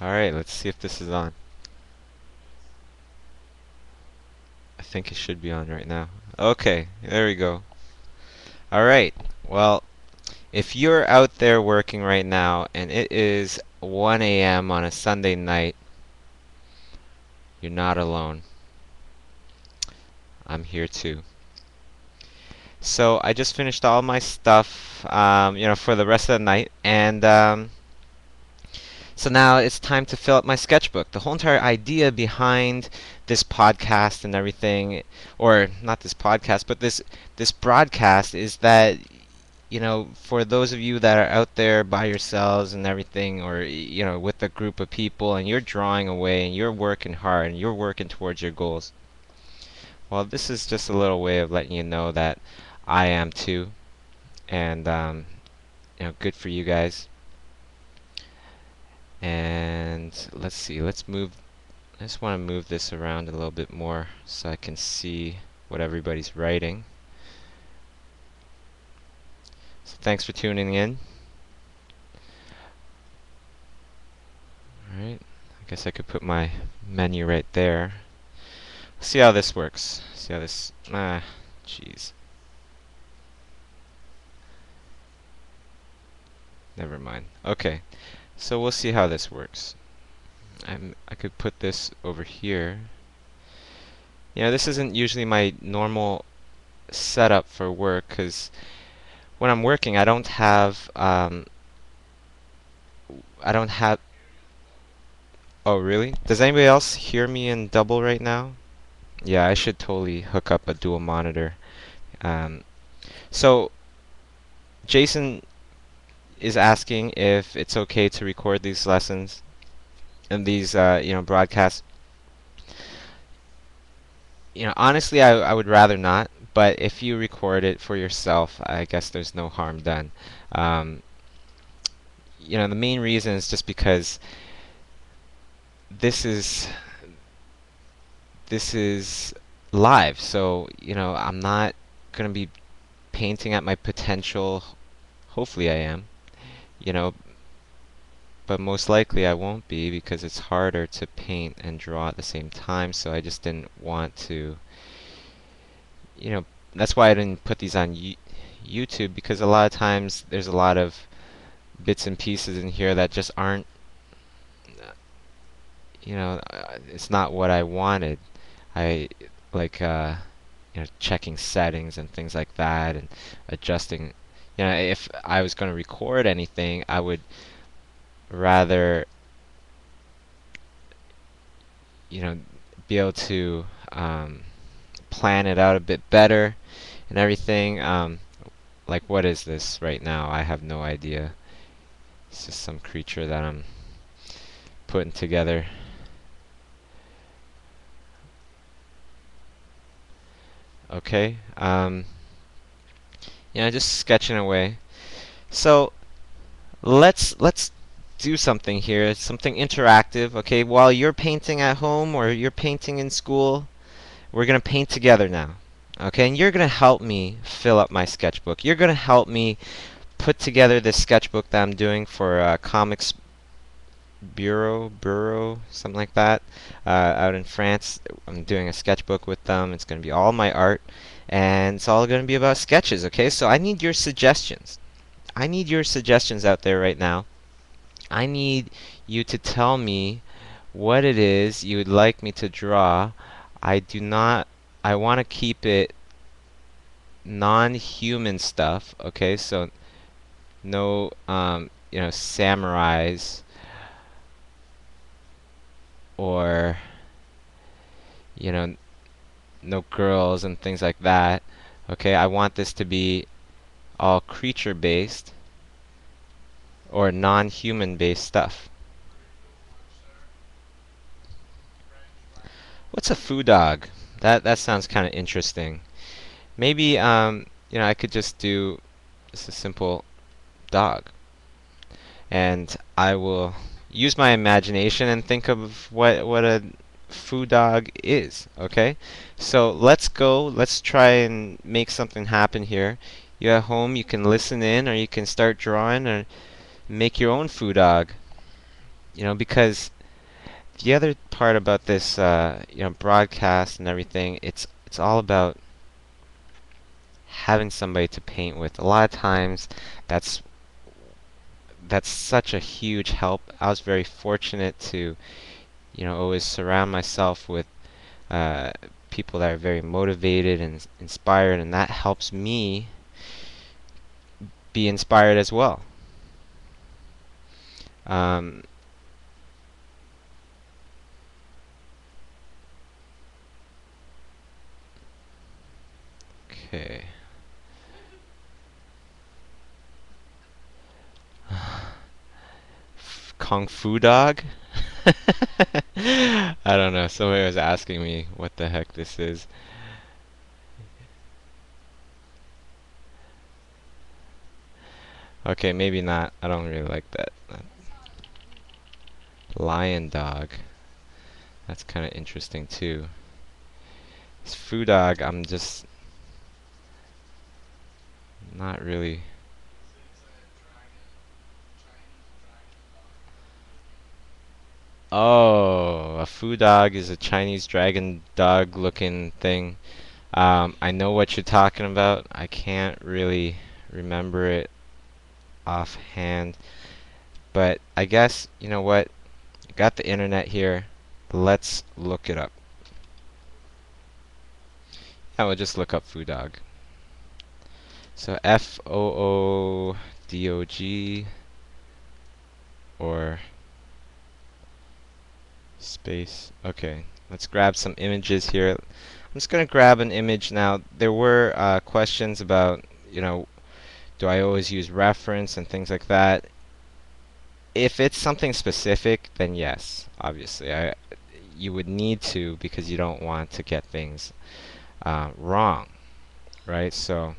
Alright, let's see if this is on. I think it should be on right now. Okay, there we go. Alright, well, if you're out there working right now and it is 1 a.m. on a Sunday night, you're not alone. I'm here too. So I just finished all my stuff, for the rest of the night, and so now it's time to fill up my sketchbook. The whole entire idea behind this podcast and everything, or not this podcast, but this broadcast is that, for those of you that are out there by yourselves and everything, or with a group of people, and you're drawing away and you're working hard and you're working towards your goals. Well, this is just a little way of letting you know that I am too, and good for you guys. And let's see, let's move. I just want to move this around a little bit more so I can see what everybody's writing. So thanks for tuning in. Alright, I guess I could put my menu right there. See how this works. See how this. Jeez. Never mind. Okay, so we'll see how this works. I could put this over here. This isn't usually my normal setup for work, because when I'm working, I don't have. Oh, really? Does anybody else hear me in double right now? Yeah, I should totally hook up a dual monitor. So Jason is asking if it's okay to record these lessons and these broadcasts. Honestly, I would rather not, but if you record it for yourself, I guess there's no harm done. The main reason is just because this is live, so I'm not gonna be painting at my potential. Hopefully I am, but most likely I won't be, because it's harder to paint and draw at the same time. So I just didn't want to, that's why I didn't put these on YouTube, because a lot of times there's a lot of bits and pieces in here that just aren't, it's not what I wanted. I like checking settings and things like that, and adjusting. If I was going to record anything, I would rather be able to plan it out a bit better and everything. Like, what is this right now? I have no idea. It's just some creature that I'm putting together. Okay, just sketching away. So let's do something here, something interactive. Okay, while you're painting at home or you're painting in school, we're gonna paint together now. Okay, and you're gonna help me fill up my sketchbook. You're gonna help me put together this sketchbook that I'm doing for Comics Bureau, something like that, out in France. I'm doing a sketchbook with them. It's going to be all my art, and it's all going to be about sketches, okay? So I need your suggestions. I need your suggestions out there right now. I need you to tell me what it is you would like me to draw. I want to keep it non-human stuff, okay? So no, samurais, or no girls and things like that. Okay, I want this to be all creature based or non-human based stuff. What's a Foo Dog? That sounds kind of interesting. Maybe I could just do just a simple dog, and I will use my imagination and think of what a Foo Dog is. Okay, so let's go. Let's try and make something happen here. You at home, you can listen in, or you can start drawing, or make your own Foo Dog. Because the other part about this, broadcast and everything, it's all about having somebody to paint with. A lot of times, that's that's such a huge help. I was very fortunate to, always surround myself with uh, people that are very motivated and inspired, and that helps me be inspired as well. Um, okay. Kung Fu Dog? I don't know. Somebody was asking me what the heck this is. Okay, maybe not. I don't really like that. Lion Dog. That's kind of interesting too. This Foo Dog, I'm just not really. Oh, a Foo Dog is a Chinese dragon dog looking thing. I know what you're talking about. I can't really remember it offhand. But I guess, you know what? I got the internet here. Let's look it up. I will just look up Foo Dog. So Foodog or space. Okay, let's grab some images here. I'm just going to grab an image now. There were questions about, do I always use reference and things like that? If it's something specific, then yes, obviously. You would need to because you don't want to get things wrong, right? So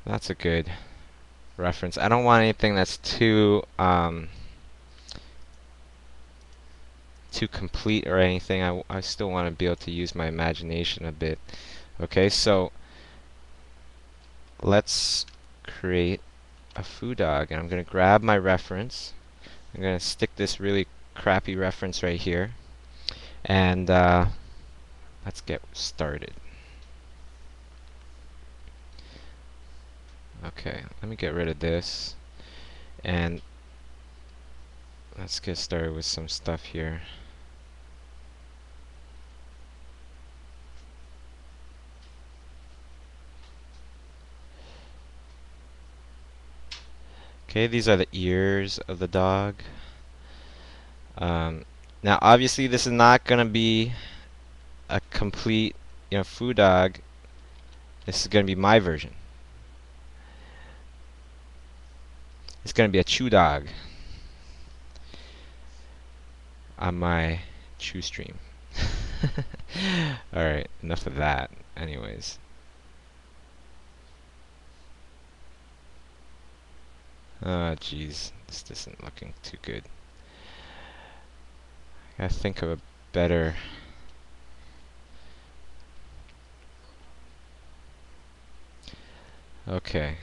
that's a good reference. I don't want anything that's too complete or anything. I still want to be able to use my imagination a bit. Okay, so let's create a Foo Dog, and I'm going to grab my reference. I'm going to stick this really crappy reference right here, and let's get started. Okay, let me get rid of this, and let's get started with some stuff here. Okay, these are the ears of the dog. Now, obviously, this is not going to be a complete, Foo Dog. This is going to be my version. It's going to be a Chiu Dog on my Chiu stream. Alright, enough of that. Anyways. Oh, jeez. This isn't looking too good. I gotta think of a better... Okay.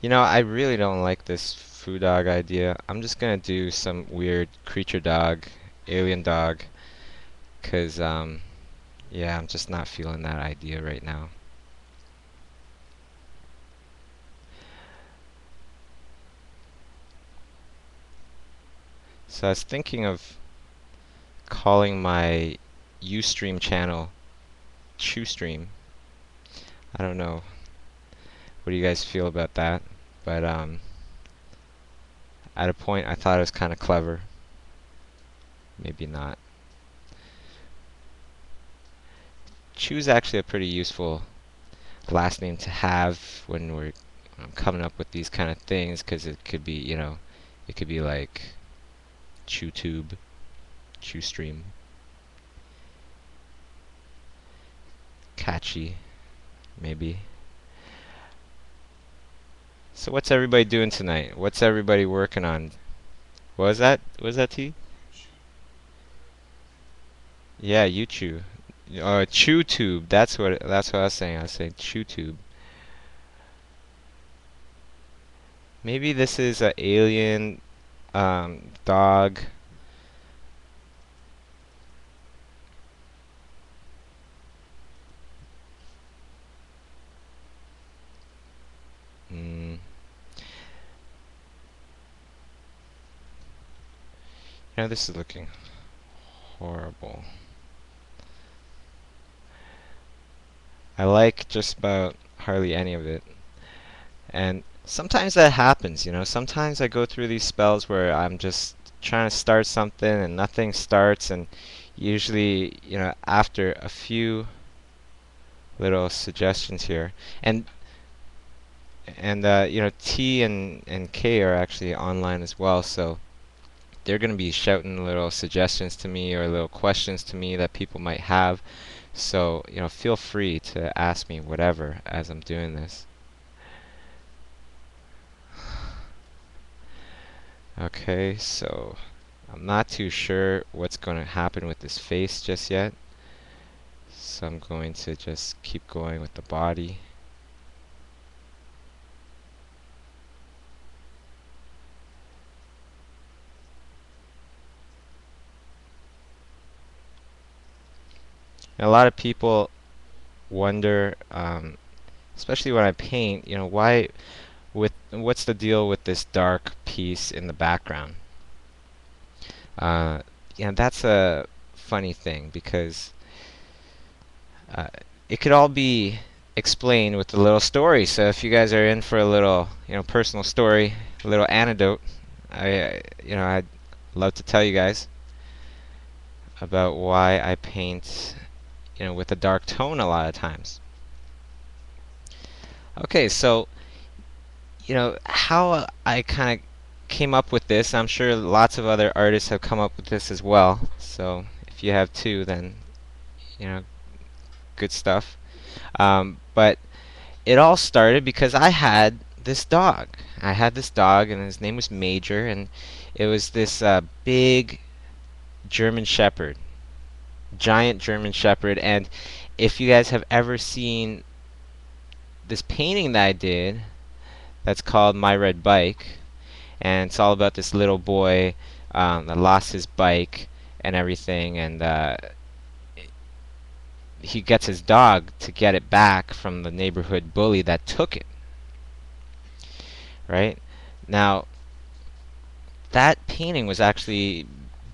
I really don't like this Foo Dog idea. I'm just gonna do some weird creature dog, alien dog, 'cause yeah, I'm just not feeling that idea right now. So I was thinking of calling my Ustream channel ChewStream. I don't know. What do you guys feel about that? But at a point I thought it was kind of clever. Maybe not. Chiu's actually a pretty useful last name to have when we're coming up with these kind of things, because it could be, it could be like ChewTube, ChewStream. Catchy, maybe. So what's everybody doing tonight? What's everybody working on? What was that? What was that T? Yeah, YouTube. ChewTube. That's what I was saying. I was saying ChewTube. Maybe this is a alien dog. Mm, this is looking horrible. I like just about hardly any of it. And sometimes that happens, Sometimes I go through these spells where I'm just trying to start something and nothing starts, and usually, after a few little suggestions here, and T and K are actually online as well, so they're going to be shouting little suggestions to me or little questions to me that people might have. So, feel free to ask me whatever as I'm doing this. Okay, so I'm not too sure what's going to happen with this face just yet. So I'm going to just keep going with the body. And a lot of people wonder, especially when I paint, what's the deal with this dark piece in the background? Uh, that's a funny thing because uh, it could all be explained with a little story. So if you guys are in for a little, personal story, a little anecdote, I'd love to tell you guys about why I paint, with a dark tone a lot of times. Okay, so how I kind of came up with this. I'm sure lots of other artists have come up with this as well. So if you have too, then you know, good stuff. But it all started because I had this dog. I had this dog, and his name was Major, and it was this big German Shepherd, giant German Shepherd. And if you guys have ever seen this painting that I did, that's called My Red Bike, and it's all about this little boy that lost his bike and everything, and he gets his dog to get it back from the neighborhood bully that took it. Right? Now, that painting was actually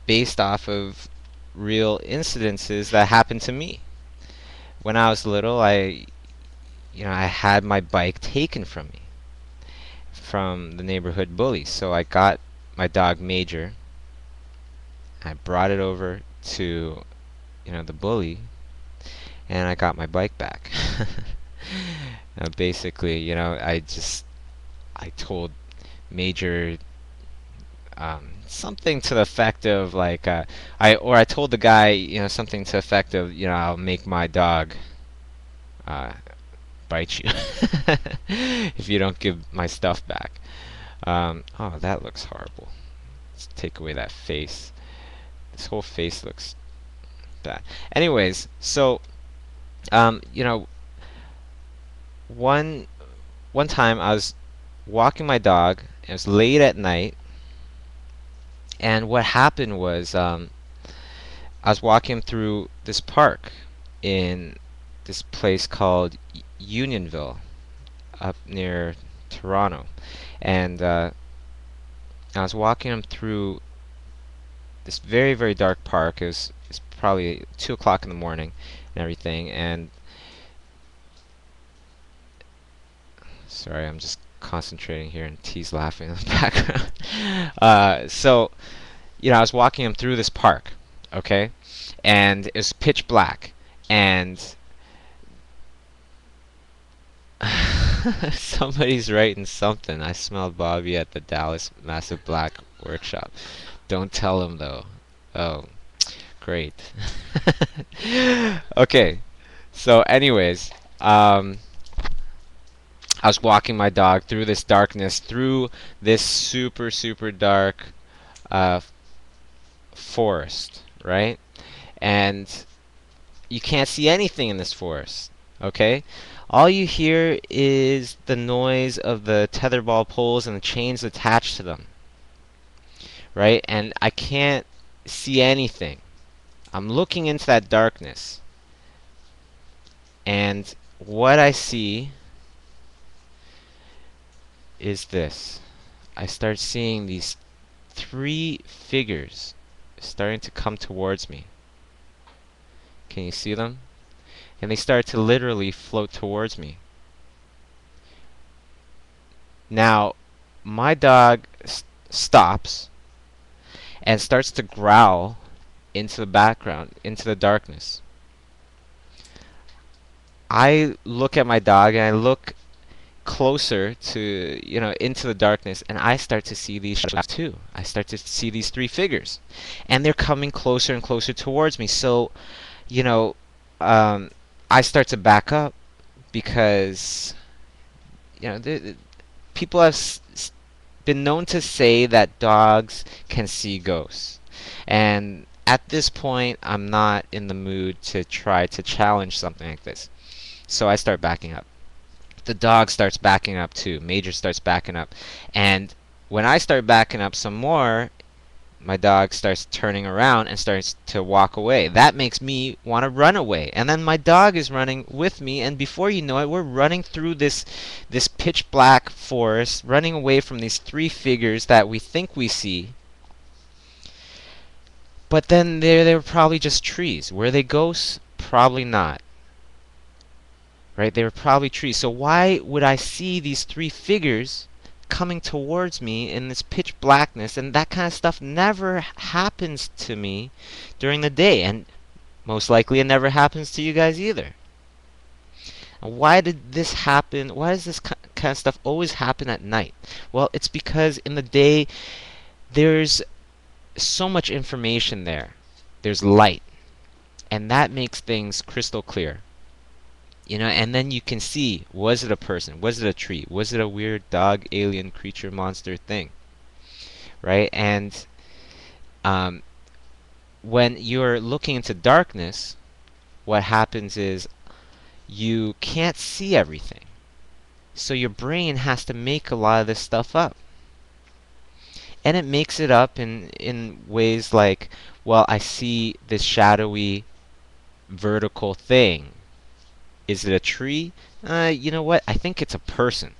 based off of real incidences that happened to me. When I was little, I had my bike taken from me from the neighborhood bully. So I got my dog Major. I brought it over to, the bully, and I got my bike back. Basically, I told Major something to the effect of like I told the guy something to the effect of I'll make my dog uh, bite you if you don't give my stuff back. Oh, that looks horrible. Let's take away that face. This whole face looks bad. Anyways, so um, you know one one time I was walking my dog. It was late at night. And what happened was I was walking through this park in this place called Unionville up near Toronto. And I was walking him through this very, very dark park. It's probably 2 o'clock in the morning and everything. And sorry, I'm just concentrating here, and T's laughing in the background. So I was walking him through this park, okay? And it was pitch black. And somebody's writing something. I smelled Bobby at the Dallas Massive Black Workshop. Don't tell him, though. Oh, great. Okay, so anyways, I was walking my dog through this darkness, through this super, super dark uh, forest, right? And you can't see anything in this forest, okay? All you hear is the noise of the tetherball poles and the chains attached to them, right? And I can't see anything. I'm looking into that darkness, and what I see is this. I start seeing these three figures starting to come towards me. Can you see them? And they start to literally float towards me. Now, my dog stops and starts to growl into the background, into the darkness. I look at my dog and I look closer to, into the darkness, and I start to see these shadows too. I start to see these three figures, and they're coming closer and closer towards me. So, you know, I start to back up because, people have been known to say that dogs can see ghosts. And at this point, I'm not in the mood to try to challenge something like this. So I start backing up. The dog starts backing up too. Major starts backing up. And when I start backing up some more, my dog starts turning around and starts to walk away. That makes me want to run away. And then my dog is running with me, and before you know it, we're running through this pitch black forest, running away from these three figures that we think we see. But then they were probably just trees. Were they ghosts? Probably not. Right? They were probably trees. So why would I see these three figures coming towards me in this pitch blackness? And that kind of stuff never happens to me during the day, and most likely it never happens to you guys either. And why did this happen? Why does this kind of stuff always happen at night? Well, it's because in the day there's so much information there. There's light, and that makes things crystal clear. And then you can see, was it a person? Was it a tree? Was it a weird dog, alien, creature, monster thing? Right? And when you're looking into darkness, what happens is you can't see everything. So your brain has to make a lot of this stuff up. And it makes it up in ways like, well, I see this shadowy vertical thing. Is it a tree? You know what? I think it's a person.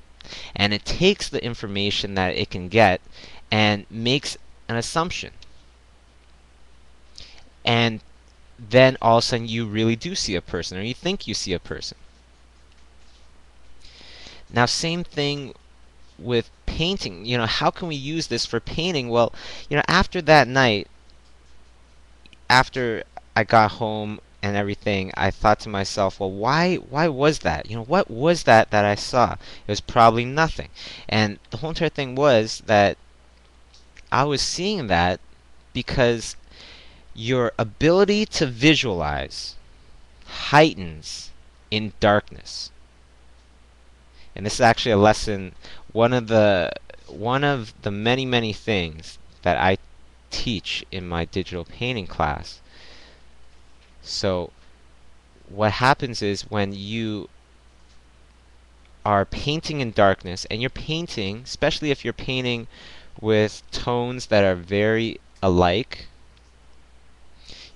And it takes the information that it can get and makes an assumption. And then all of a sudden you really do see a person, or you think you see a person. Now, same thing with painting. How can we use this for painting? Well, after that night, after I got home and everything, I thought to myself, well, why was that? What was that I saw? It was probably nothing. And the whole entire thing was that I was seeing that because your ability to visualize heightens in darkness. And this is actually a lesson, one of the many things that I teach in my digital painting class. So what happens is when you are painting in darkness, and you're painting, especially if you're painting with tones that are very alike,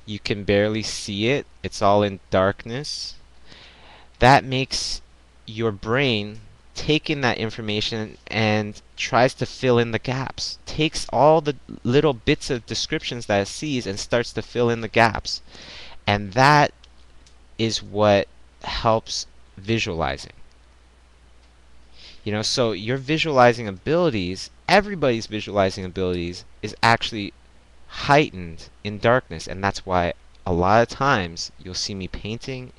you can barely see it, it's all in darkness, that makes your brain take in that information and tries to fill in the gaps. Takes all the little bits of descriptions that it sees and starts to fill in the gaps. And that is what helps visualizing. So your visualizing abilities, everybody's visualizing abilities, is actually heightened in darkness. And that's why a lot of times you'll see me painting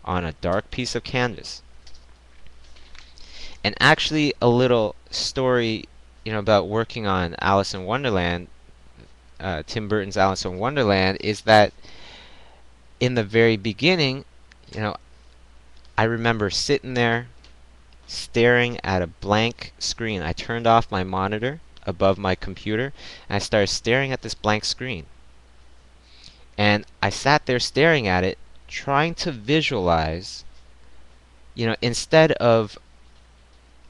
on a dark piece of canvas. And actually, a little story, about working on Alice in Wonderland, Tim Burton's Alice in Wonderland, is that in the very beginning, I remember sitting there staring at a blank screen. I turned off my monitor above my computer, and I started staring at this blank screen. And I sat there staring at it, trying to visualize instead of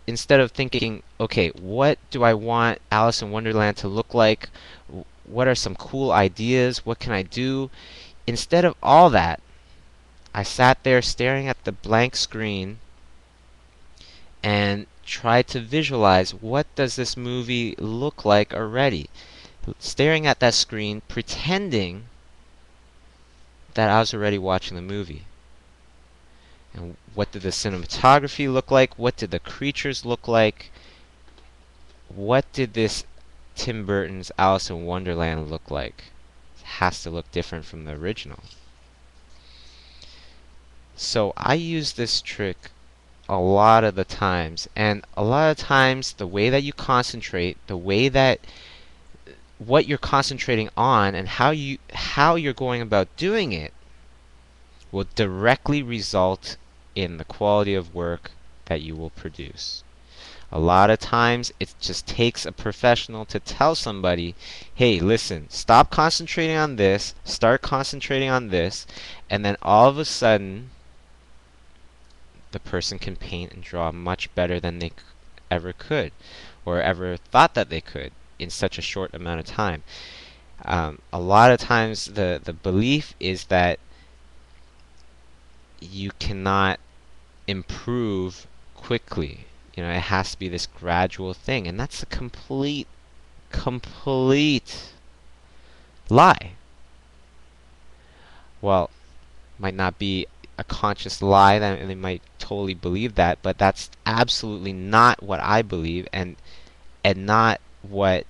thinking, okay, what do I want Alice in Wonderland to look like? What are some cool ideas? What can I do? Instead of all that, I sat there staring at the blank screen and tried to visualize, what does this movie look like already? Staring at that screen, pretending that I was already watching the movie. And what did the cinematography look like? What did the creatures look like? What did this Tim Burton's Alice in Wonderland look like? It has to look different from the original. So I use this trick a lot of the times, and a lot of times the way that you concentrate, the way that what you're concentrating on and how you're going about doing it will directly result in the quality of work that you will produce. A lot of times it just takes a professional to tell somebody, hey, listen, stop concentrating on this, start concentrating on this, and then all of a sudden the person can paint and draw much better than they ever could or ever thought that they could in such a short amount of time. A lot of times the belief is that you cannot improve quickly. It has to be this gradual thing, and that's a complete lie. Well, might not be a conscious lie, that they might totally believe that, but that's absolutely not what I believe, and not what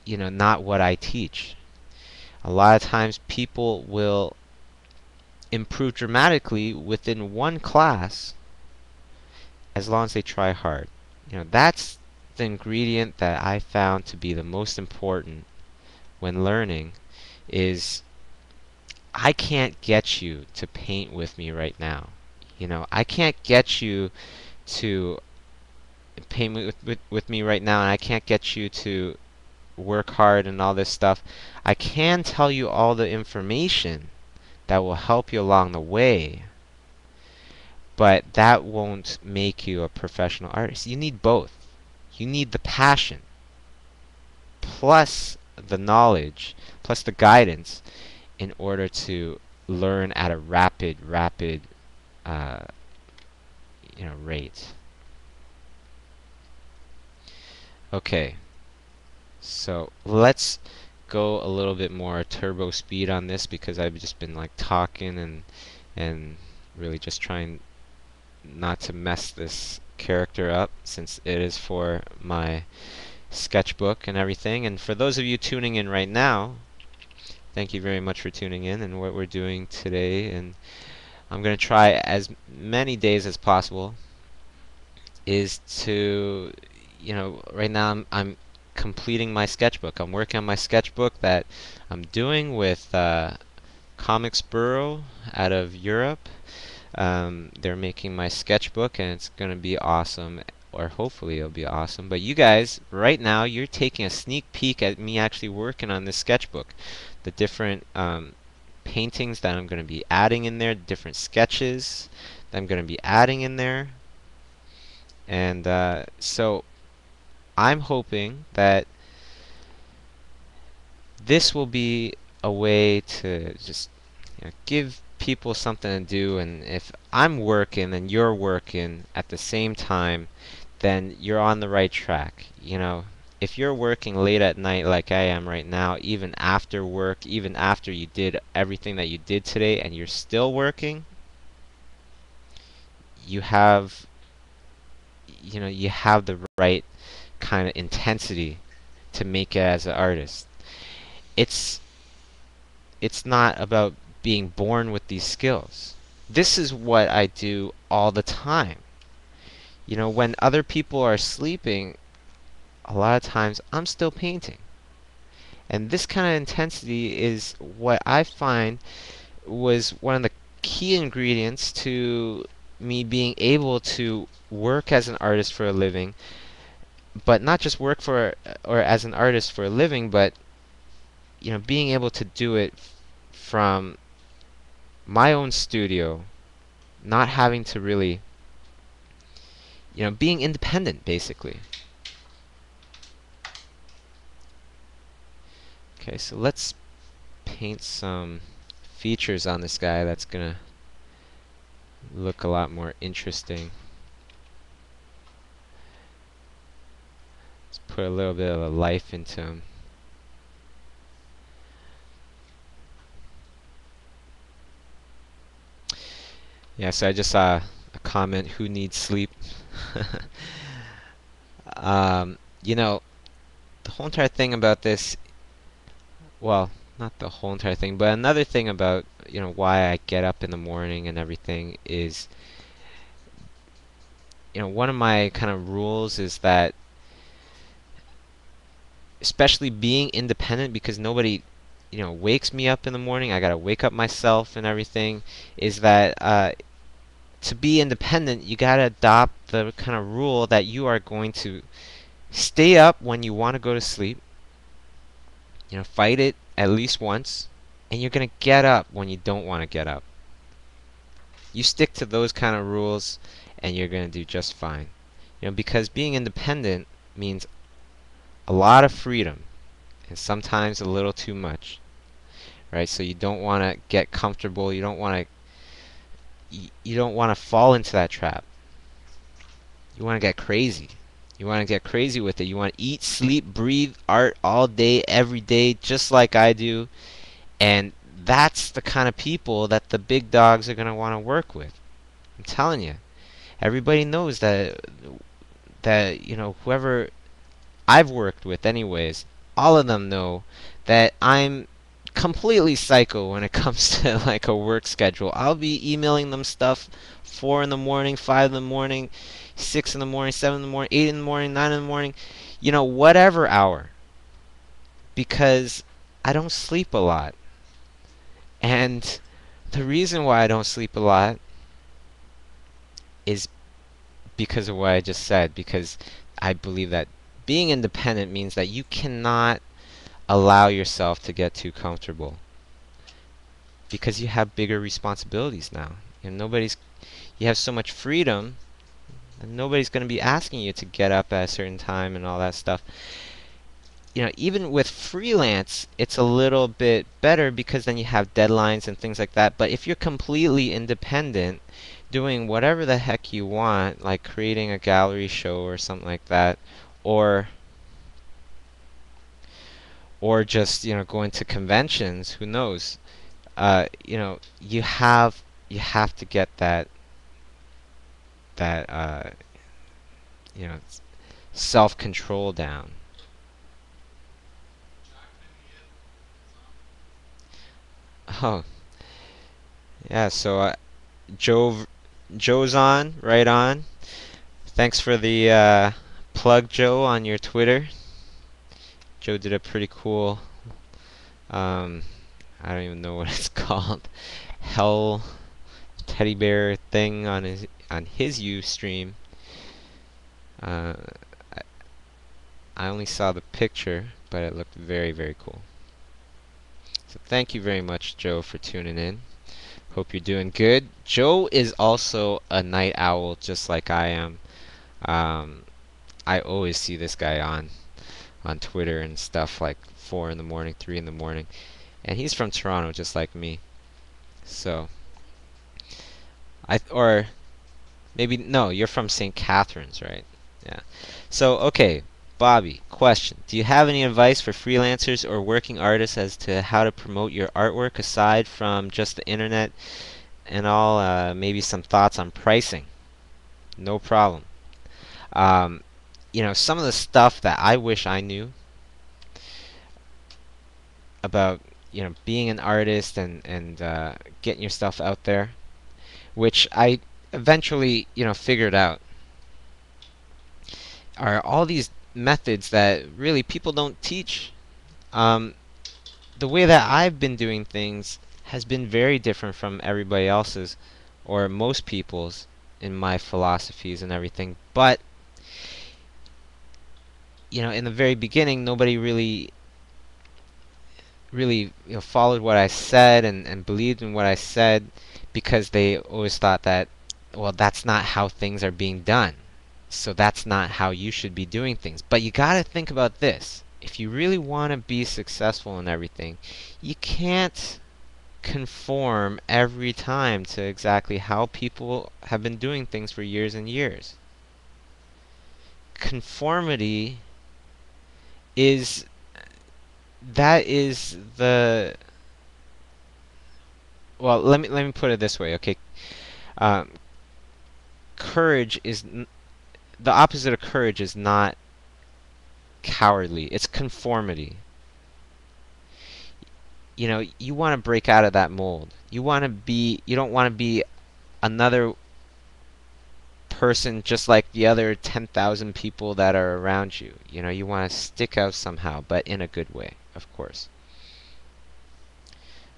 not what I teach. A lot of times people will improve dramatically within one class as long as they try hard. That's the ingredient that I found to be the most important when learning is I can't get you to paint with me right now. I can't get you to paint with me right now, and I can't get you to work hard and all this stuff. I can tell you all the information that will help you along the way, but that won't make you a professional artist. You need both. You need the passion, plus the knowledge, plus the guidance in order to learn at a rapid uh, rate. Okay, so let's go a little bit more turbo speed on this because I've just been like talking and really just trying not to mess this character up since it is for my sketchbook and everything. And for those of you tuning in right now, thank you very much for tuning in and what we're doing today. And I'm going to try as many days as possible is to, right now I'm completing my sketchbook. I'm working on my sketchbook that I'm doing with Comics Bureau out of Europe. They're making my sketchbook and it's going to be awesome, or hopefully it'll be awesome. But you guys, right now, you're taking a sneak peek at me actually working on this sketchbook. The different paintings that I'm going to be adding in there, different sketches that I'm going to be adding in there. And so I'm hoping that this will be a way to just give people something to do, and if I'm working and you're working at the same time, then you're on the right track. If you're working late at night like I am right now, even after work, even after you did everything that you did today and you're still working, you have the right kind of intensity to make it as an artist. It's not about being born with these skills. This is what I do all the time. When other people are sleeping, a lot of times I'm still painting. And this kind of intensity is what I find was one of the key ingredients to me being able to work as an artist for a living, but not just work for or as an artist for a living, but being able to do it from my own studio, not having to really, being independent basically. Okay, so let's paint some features on this guy that's gonna look a lot more interesting. Let's put a little bit of a life into him. Yeah, so I just saw a comment, who needs sleep? You know, the whole entire thing about this, well, not the whole entire thing, but another thing about, why I get up in the morning and everything is, one of my kind of rules is that, especially being independent, because nobody, wakes me up in the morning, I gotta wake up myself and everything, is that to be independent, you gotta adopt the kind of rule that you are going to stay up when you want to go to sleep, fight it at least once, and you're gonna get up when you don't want to get up. You stick to those kind of rules, and you're gonna do just fine. Because being independent means a lot of freedom, and sometimes a little too much, right? So you don't want to get comfortable. You don't want to fall into that trap. You want to get crazy. You want to get crazy with it. You want to eat, sleep, breathe art all day, every day, just like I do. And that's the kind of people that the big dogs are going to want to work with. I'm telling you. Everybody knows that whoever I've worked with anyways, all of them know that I'm completely psycho when it comes to like a work schedule. I'll be emailing them stuff 4 in the morning, 5 in the morning, 6 in the morning, 7 in the morning, 8 in the morning, 9 in the morning, whatever hour. Because I don't sleep a lot. And the reason why I don't sleep a lot is because of what I just said. Because I believe that being independent means that you cannot allow yourself to get too comfortable. Because you have bigger responsibilities now. You have so much freedom, and nobody's going to be asking you to get up at a certain time and all that stuff. Even with freelance, it's a little bit better because then you have deadlines and things like that. But if you're completely independent, doing whatever the heck you want, like creating a gallery show or something like that, or just going to conventions, who knows? You have to get that you know self-control down. Oh, yeah. So Joe Joe's on, right on. Thanks for the plug, Joe, on your Twitter. Joe did a pretty cool, um, I don't even know what it's called, hell teddy bear thing on his Ustream. Uh, I, I only saw the picture, but it looked very, very cool. So thank you very much, Joe, for tuning in. Hope you're doing good. Joe is also a night owl, just like I am. Um, I always see this guy on Twitter and stuff like 4 in the morning, 3 in the morning, and he's from Toronto, just like me. So or maybe no, you're from St. Catharines, right? Yeah. So okay, Bobby, question: do you have any advice for freelancers or working artists as to how to promote your artwork aside from just the internet and all? Maybe some thoughts on pricing. No problem. Um, some of the stuff that I wish I knew about, being an artist and getting your stuff out there, which I eventually, figured out, are all these methods that really people don't teach. Um, the way that I've been doing things has been very different from everybody else's or most people's in my philosophies and everything. But in the very beginning, nobody really followed what I said and believed in what I said because they always thought that well, that's not how things are being done. So that's not how you should be doing things. But you got to think about this. If you really want to be successful in everything, you can't conform every time to exactly how people have been doing things for years and years. Conformity is that is the well, let me put it this way, okay? Um, courage is the opposite of courage is not cowardly. It's conformity. You know, you want to break out of that mold. You don't want to be another person just like the other 10,000 people that are around you. You know, you want to stick out somehow, but in a good way, of course.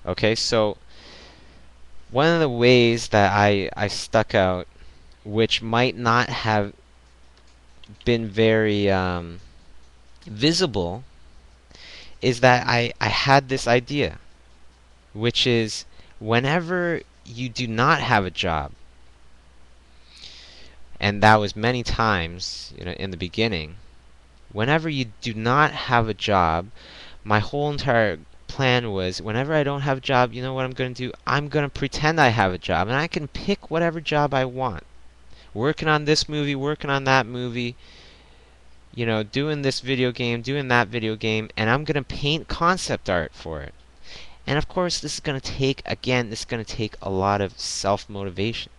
Okay, so one of the ways that I stuck out, which might not have been very visible, is that I had this idea, which is whenever you do not have a job, and that was many times, you know, in the beginning, whenever you do not have a job, my whole entire plan was whenever I don't have a job, you know what I'm going to do? I'm going to pretend I have a job, and I can pick whatever job I want. Working on this movie, working on that movie, you know, doing this video game, doing that video game, and I'm going to paint concept art for it. And of course, this is going to take, again, this is going to take a lot of self-motivation.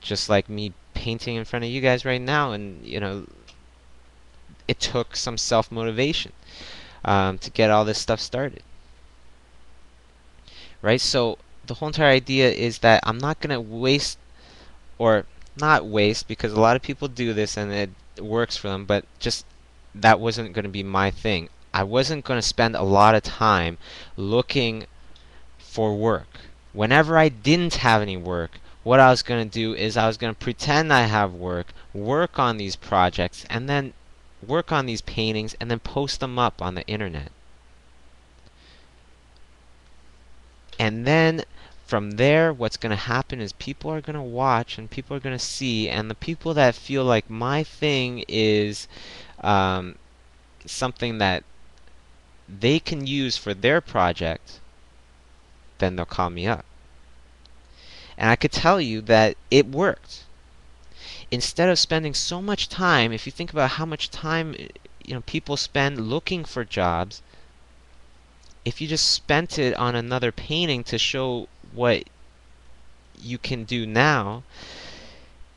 Just like me painting in front of you guys right now, and, you know, it took some self-motivation to get all this stuff started. Right? So the whole entire idea is that I'm not going to waste, or not waste, because a lot of people do this and it works for them, but just that wasn't going to be my thing. I wasn't going to spend a lot of time looking for work. Whenever I didn't have any work, what I was going to do is I was going to pretend I have work, work on these projects, and then work on these paintings, and then post them up on the internet. And then from there, what's going to happen is people are going to watch and people are going to see, and the people that feel like my thing is something that they can use for their project, then they'll call me up. And I could tell you that it worked. Instead of spending so much time, if you think about how much time, you know, people spend looking for jobs, if you just spent it on another painting to show what you can do now,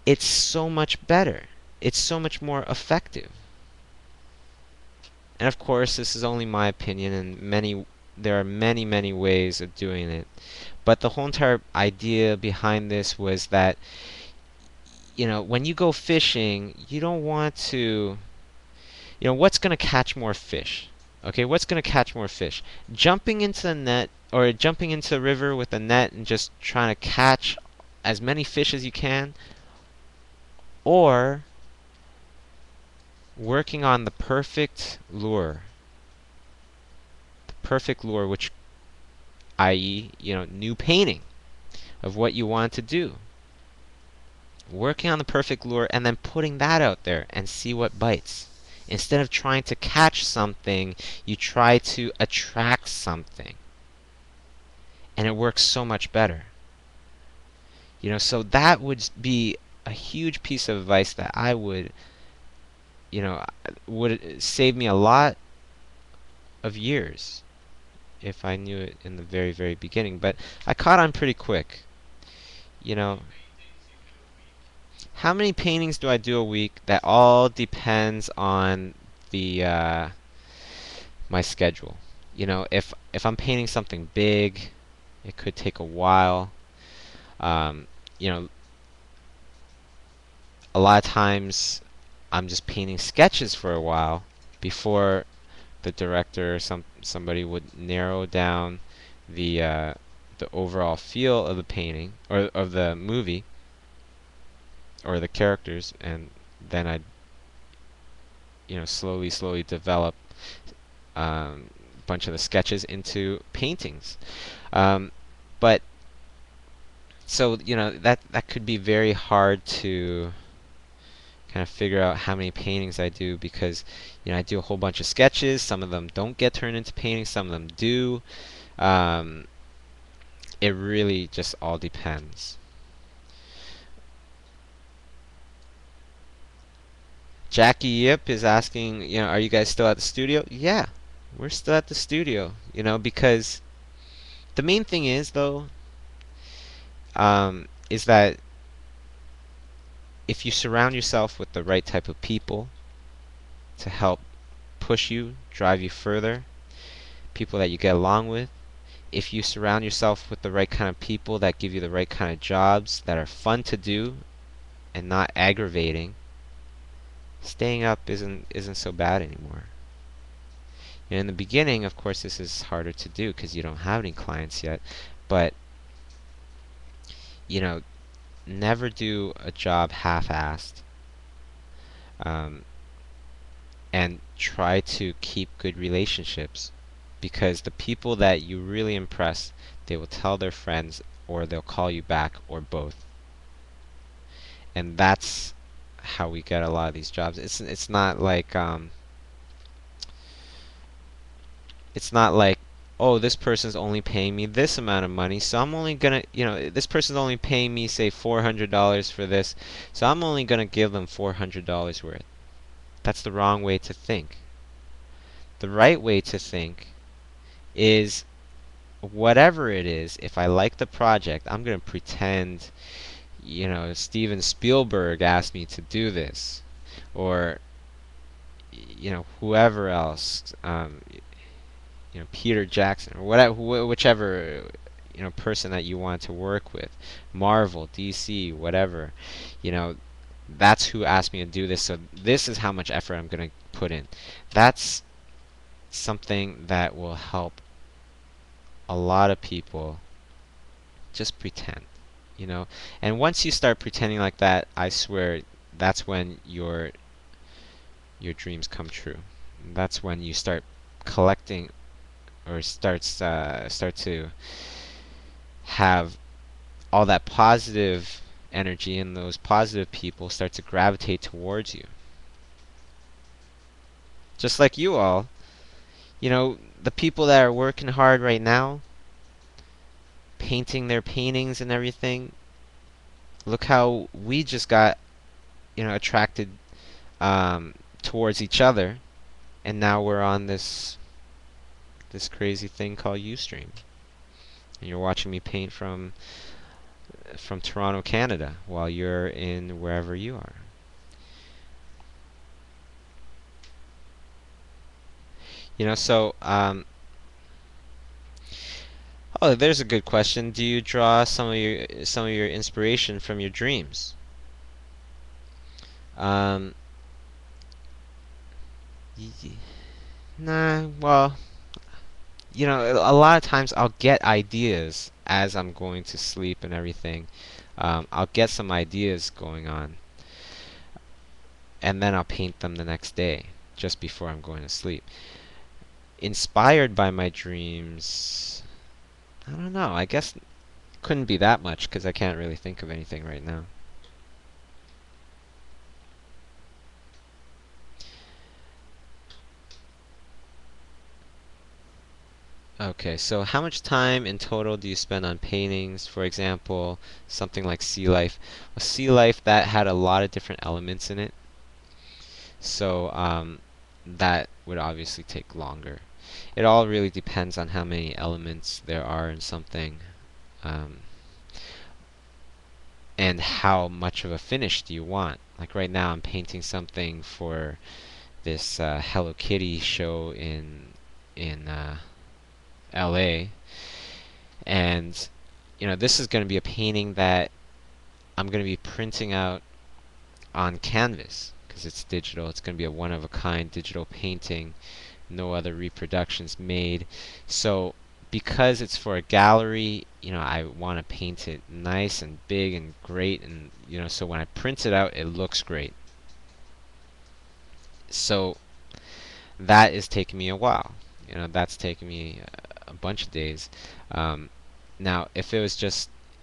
it's so much better. It's so much more effective. And of course, this is only my opinion, and there are many ways of doing it. But the whole entire idea behind this was that, you know, when you go fishing, you don't want to, you know, what's going to catch more fish? Okay, what's going to catch more fish? Jumping into the net, or jumping into the river with a net and just trying to catch as many fish as you can, or working on the perfect lure. The perfect lure, which, i.e., you know, new painting of what you want to do. Working on the perfect lure and then putting that out there and see what bites. Instead of trying to catch something, you try to attract something. And it works so much better. You know, so that would be a huge piece of advice that I would, you know, would save me a lot of years if I knew it in the very beginning. But I caught on pretty quick. You know, how many paintings do I do a week? That all depends on the my schedule. You know, if I'm painting something big, it could take a while. You know, a lot of times I'm just painting sketches for a while before the director or somebody would narrow down the overall feel of the painting or of the movie or the characters, and then I'd, you know, slowly develop a bunch of the sketches into paintings. But So, that could be very hard to kind of figure out how many paintings I do, because I do a whole bunch of sketches. Some of them don't get turned into paintings, some of them do. Um, it really just all depends. Jackie Yip is asking, are you guys still at the studio? Yeah, we're still at the studio, because the main thing is, though, is that if you surround yourself with the right type of people to help push you, drive you further, people that you get along with, if you surround yourself with the right kind of people that give you the right kind of jobs that are fun to do and not aggravating, staying up isn't so bad anymore. In the beginning, of course, this is harder to do because you don't have any clients yet, but you know, never do a job half-assed, um, and try to keep good relationships, because the people that you really impress, they will tell their friends, or they'll call you back, or both. And that's how we get a lot of these jobs. It's not like, oh, this person's only paying me this amount of money, so I'm only gonna, this person's only paying me, say, $400 for this, so I'm only gonna give them $400 worth. That's the wrong way to think. The right way to think is, whatever it is, if I like the project, I'm gonna pretend, Steven Spielberg asked me to do this, or whoever else, Peter Jackson, or whatever, whichever person that you want to work with, Marvel, DC, whatever, you know, that's who asked me to do this. So this is how much effort I'm gonna put in. That's something that will help a lot of people just pretend, And once you start pretending like that, I swear that's when your dreams come true. That's when you start collecting, or start to have all that positive energy, and those positive people start to gravitate towards you. Just like you all, the people that are working hard right now, painting their paintings and everything, look how we just got, attracted towards each other, and now we're on this crazy thing called Ustream. And you're watching me paint from Toronto, Canada, while you're in wherever you are. So oh, there's a good question. Do you draw some of your inspiration from your dreams? Um, nah. Well, a lot of times I'll get ideas as I'm going to sleep and everything. I'll get some ideas going on, and then I'll paint them the next day, just before I'm going to sleep. Inspired by my dreams, I don't know. I guess couldn't be that much, because I can't really think of anything right now. Okay, so how much time in total do you spend on paintings? For example, something like Sea Life. A Sea Life that had a lot of different elements in it, so that would obviously take longer. It all really depends on how many elements there are in something, um, and how much of a finish do you want. Like right now, I'm painting something for this Hello Kitty show in LA, and this is going to be a painting that I'm going to be printing out on canvas, because it's digital. It's going to be a one-of-a-kind digital painting, no other reproductions made. So because it's for a gallery, I want to paint it nice and big and great, and so when I print it out, it looks great. So that is taking me a while. That's taking me a bunch of days. Now, if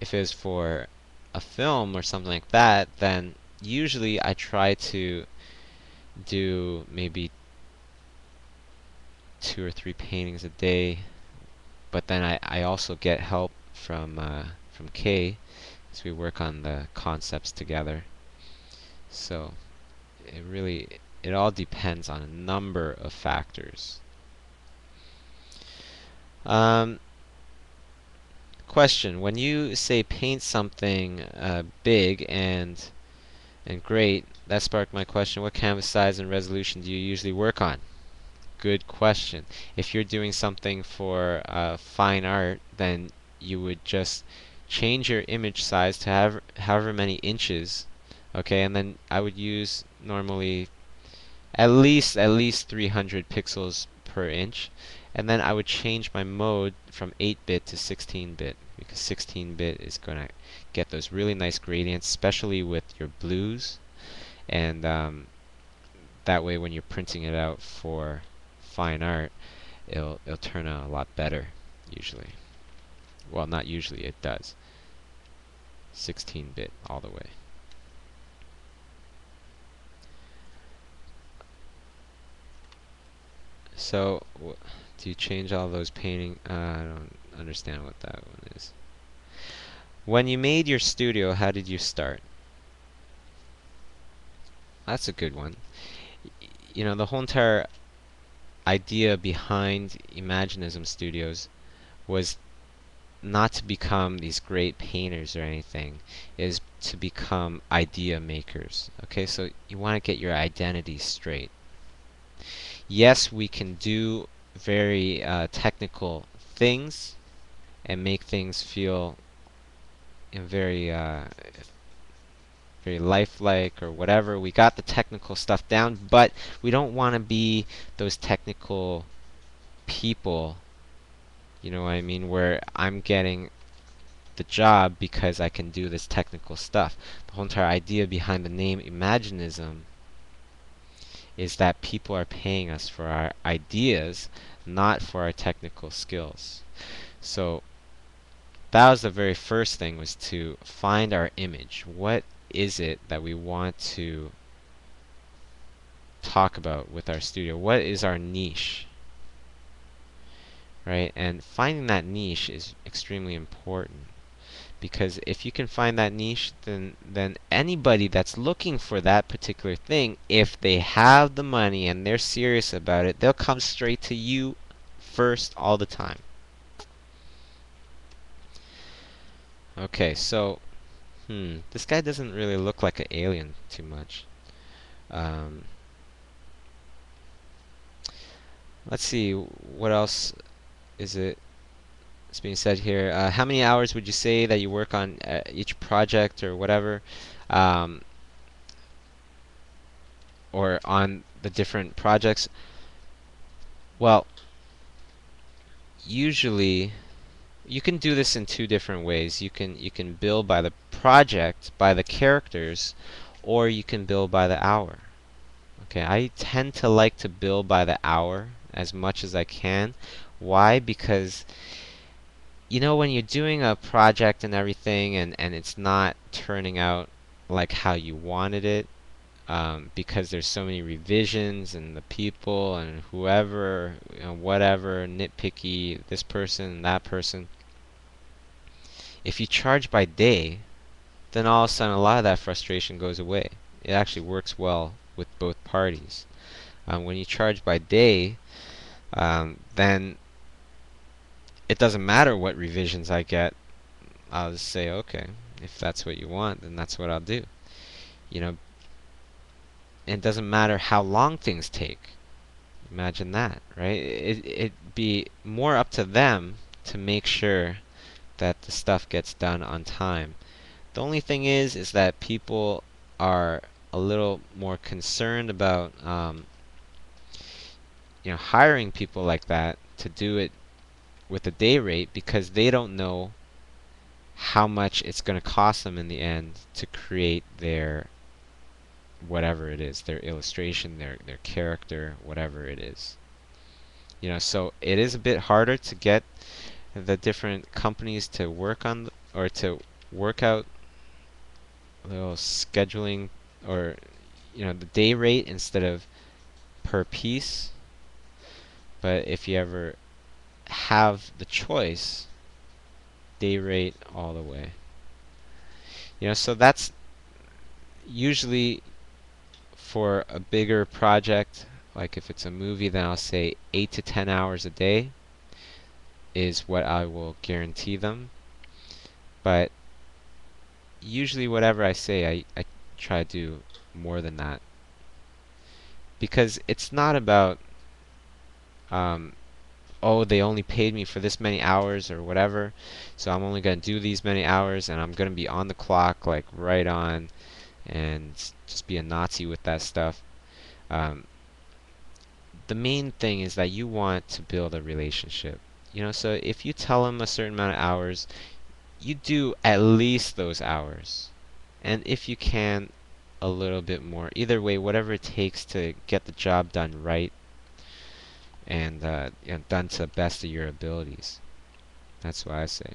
if it's for a film or something like that, then usually I try to do maybe 2 or 3 paintings a day. But then I also get help from Kay as we work on the concepts together. So it all depends on a number of factors. Um, Question: when you say paint something big and great, that sparked my question: what canvas size and resolution do you usually work on? Good question. If you're doing something for fine art, then you would just change your image size to however many inches, okay, and then I would use normally at least 300 pixels per inch, and then I would change my mode from 8-bit to 16-bit because 16-bit is going to get those really nice gradients, especially with your blues, and that way when you're printing it out for fine art, it'll turn out a lot better usually. Well, not usually, it does. 16-bit all the way. So, do you change all those painting? I don't understand what that one is. When you made your studio, how did you start? That's a good one. You know, the whole entire idea behind Imaginism Studios was not to become these great painters or anything, is to become idea makers. Okay, so you want to get your identity straight. Yes, we can do very technical things and make things feel very very lifelike or whatever. We got the technical stuff down, but we don't want to be those technical people, you know what I mean, where I'm getting the job because I can do this technical stuff. The whole entire idea behind the name Imaginism is that people are paying us for our ideas, not for our technical skills. So that was the very first thing, was to find our image. What is it that we want to talk about with our studio? What is our niche? Right? And finding that niche is extremely important. Because if you can find that niche, then anybody that's looking for that particular thing, if they have the money and they're serious about it, they'll come straight to you first all the time. Okay, so this guy doesn't really look like an alien too much. Um, let's see, what else is it? It's being said here. How many hours would you say that you work on each project or whatever, um, or on the different projects? Well, usually you can do this in 2 different ways. You can bill by the project, by the characters, or you can bill by the hour. Okay, I tend to like to bill by the hour as much as I can. Why? Because you know, when you're doing a project and everything, and it's not turning out like how you wanted it, because there's so many revisions and the people and whoever, you know, whatever, nitpicky, this person, that person. If you charge by day, then all of a sudden a lot of that frustration goes away. It actually works well with both parties. When you charge by day, then it doesn't matter what revisions I get. I'll just say, okay, if that's what you want, then that's what I'll do. You know, it doesn't matter how long things take. Imagine that, right? It'd be more up to them to make sure that the stuff gets done on time. The only thing is that people are a little more concerned about, hiring people like that to do it with a day rate, because they don't know how much it's going to cost them in the end to create their whatever it is, their illustration, their character, whatever it is. So it is a bit harder to get the different companies to work on or to work out a little scheduling, or the day rate instead of per piece. But if you ever have the choice, day rate all the way. So that's usually for a bigger project. Like if it's a movie, then I'll say 8 to 10 hours a day is what I will guarantee them. But usually whatever I say, I try to do more than that. Because it's not about, oh, they only paid me for this many hours or whatever, so I'm only going to do these many hours and I'm going to be on the clock, like right on, and just be a Nazi with that stuff. The main thing is that you want to build a relationship. So if you tell them a certain amount of hours, you do at least those hours. And if you can, a little bit more. Either way, whatever it takes to get the job done right and done to the best of your abilities. That's what I say.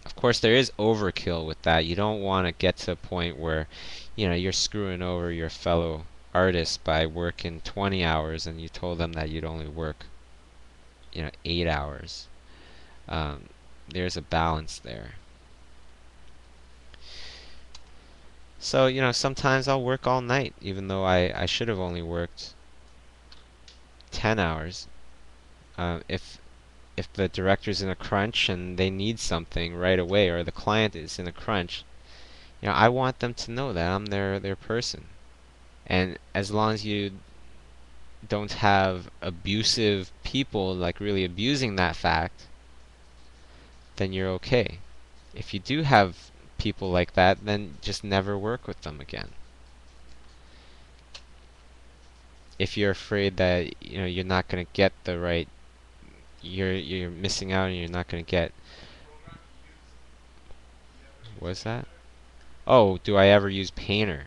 Of course, there is overkill with that. You don't want to get to a point where, you're screwing over your fellow artists by working 20 hours and you told them that you'd only work, 8 hours. There's a balance there. So, sometimes I'll work all night, even though I should have only worked 10 hours. If the director's in a crunch and they need something right away, or the client is in a crunch, I want them to know that I'm their person. And as long as you don't have abusive people, like really abusing that fact, then you're okay. If you do have people like that, then just never work with them again. If you're afraid that you're not going to get the right, you're missing out and you're not going to get, what's that? Oh, do I ever use Painter?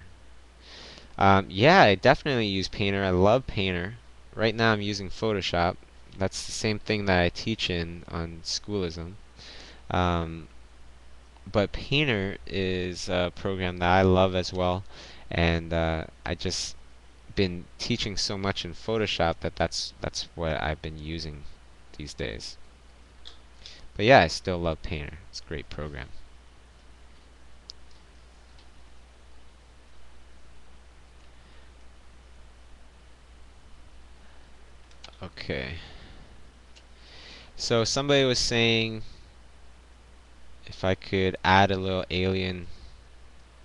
Yeah, I definitely use Painter. I love Painter. Right now I'm using Photoshop. That's the same thing that I teach in on Schoolism. Um, but Painter is a program that I love as well, and I just been teaching so much in Photoshop that that's what I've been using these days. But yeah, I still love Painter. It's a great program. Okay. So somebody was saying if I could add a little alien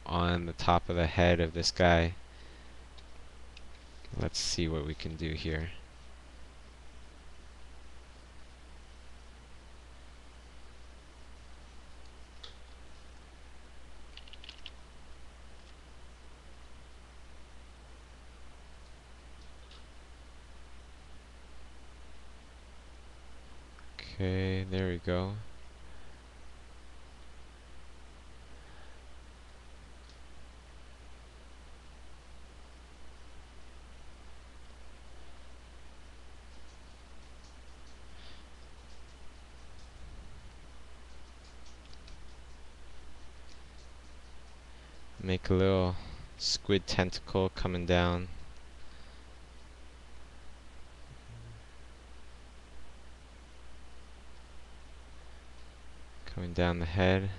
on the top of the head of this guy. Let's see what we can do here. Okay, there we go. Make a little squid tentacle coming down. Coming down the head.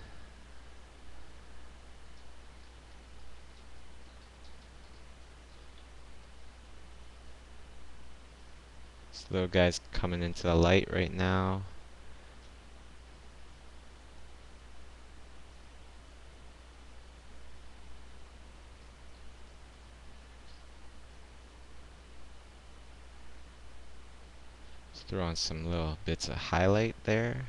This little guy's coming into the light right now. Let's throw on some little bits of highlight there.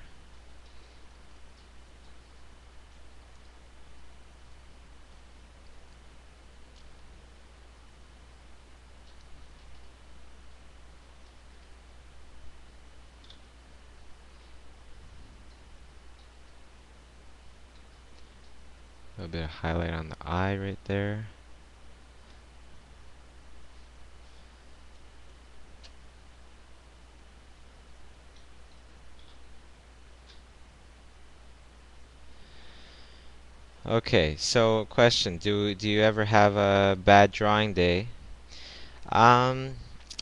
A little bit of highlight on the eye right there. Okay, so question, do you ever have a bad drawing day? Um,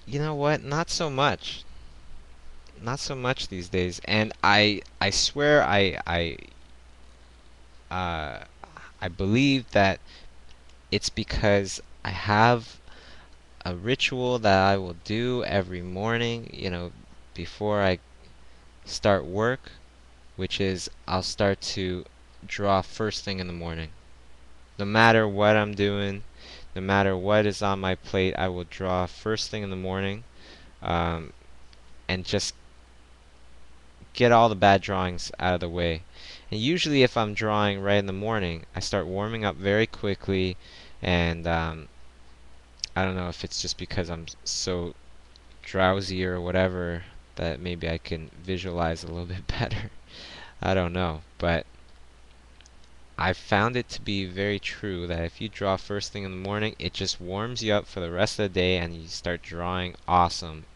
you know what? Not so much. Not so much these days. And I swear uh I believe that it's because I have a ritual that I will do every morning, before I start work, which is I'll start to draw first thing in the morning. No matter what I'm doing, no matter what is on my plate, I will draw first thing in the morning, um, and just get all the bad drawings out of the way. And usually, if I'm drawing right in the morning, I start warming up very quickly, and I don't know if it's just because I'm so drowsy or whatever that maybe I can visualize a little bit better. I don't know, but I found it to be very true that if you draw first thing in the morning, it just warms you up for the rest of the day and you start drawing awesome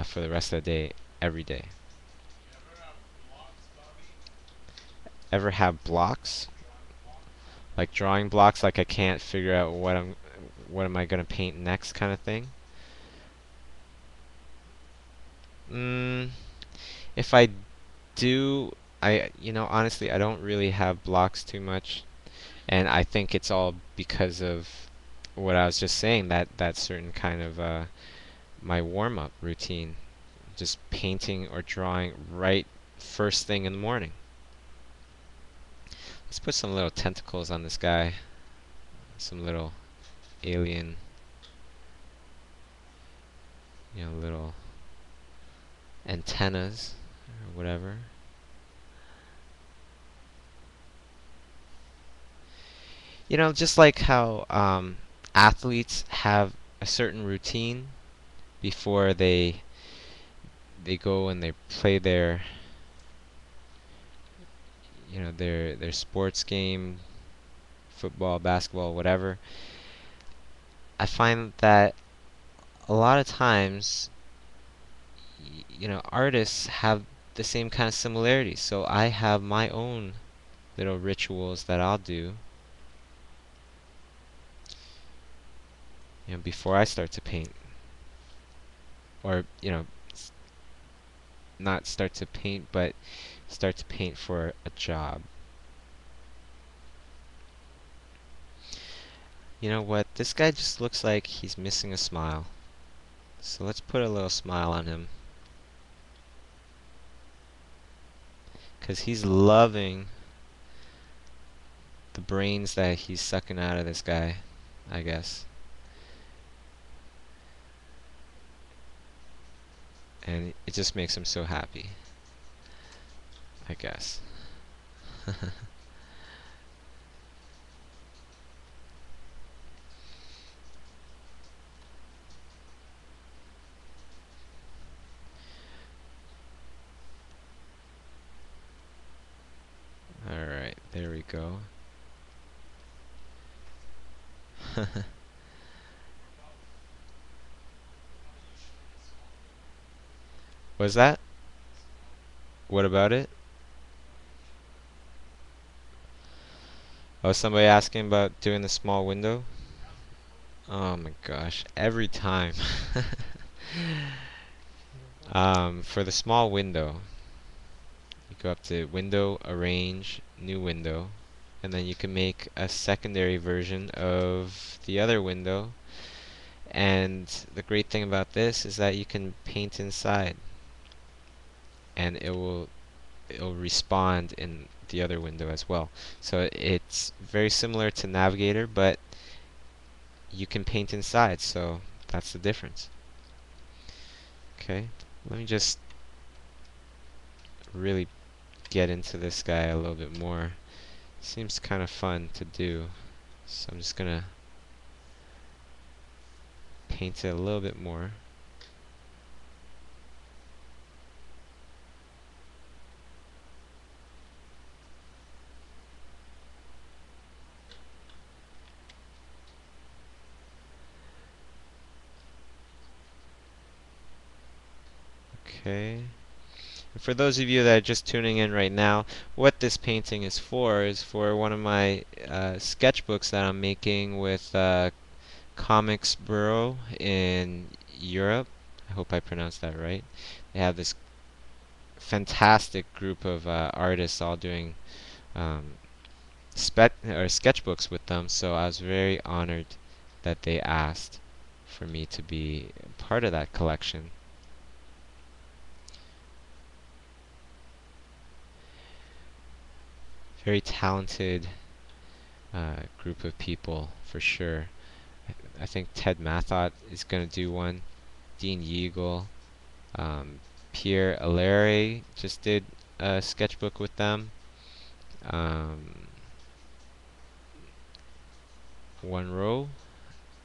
for the rest of the day, every day. Ever have blocks? Like drawing blocks, like I can't figure out what am I gonna paint next kind of thing? Mm, if I do, honestly, I don't really have blocks too much. And I think it's all because of what I was just saying, that certain kind of my warm-up routine, just painting or drawing right first thing in the morning. Let's put some little tentacles on this guy, some little alien, little antennas or whatever. Just like how athletes have a certain routine before they go and they play their sports game, football, basketball, whatever. I find that a lot of times, artists have the same kind of similarities. So I have my own little rituals that I'll do, before I start to paint, or not start to paint, but start to paint for a job. You know what? This guy just looks like he's missing a smile. So let's put a little smile on him, because he's loving the brains that he's sucking out of this guy, I guess. And it just makes him so happy, I guess. Alright, there we go. Was that? What about it? Oh, somebody asking about doing the small window? Oh my gosh, every time. For the small window, you go up to Window, Arrange, New Window, and then you can make a secondary version of the other window. And the great thing about this is that you can paint inside, and it'll respond in the other window as well. So it's very similar to Navigator, but you can paint inside, so that's the difference. Okay, let me just really get into this guy a little bit more. Seems kind of fun to do, so I'm just gonna paint it a little bit more. Okay, For those of you that are just tuning in right now, what this painting is for one of my sketchbooks that I'm making with Comics Bureau in Europe. I hope I pronounced that right. They have this fantastic group of artists all doing um, sketchbooks with them, so I was very honored that they asked for me to be part of that collection. Very talented group of people for sure. I think Ted Mathot is going to do one. Dean Yeagle, um, Pierre Allaire just did a sketchbook with them. Um, One Row,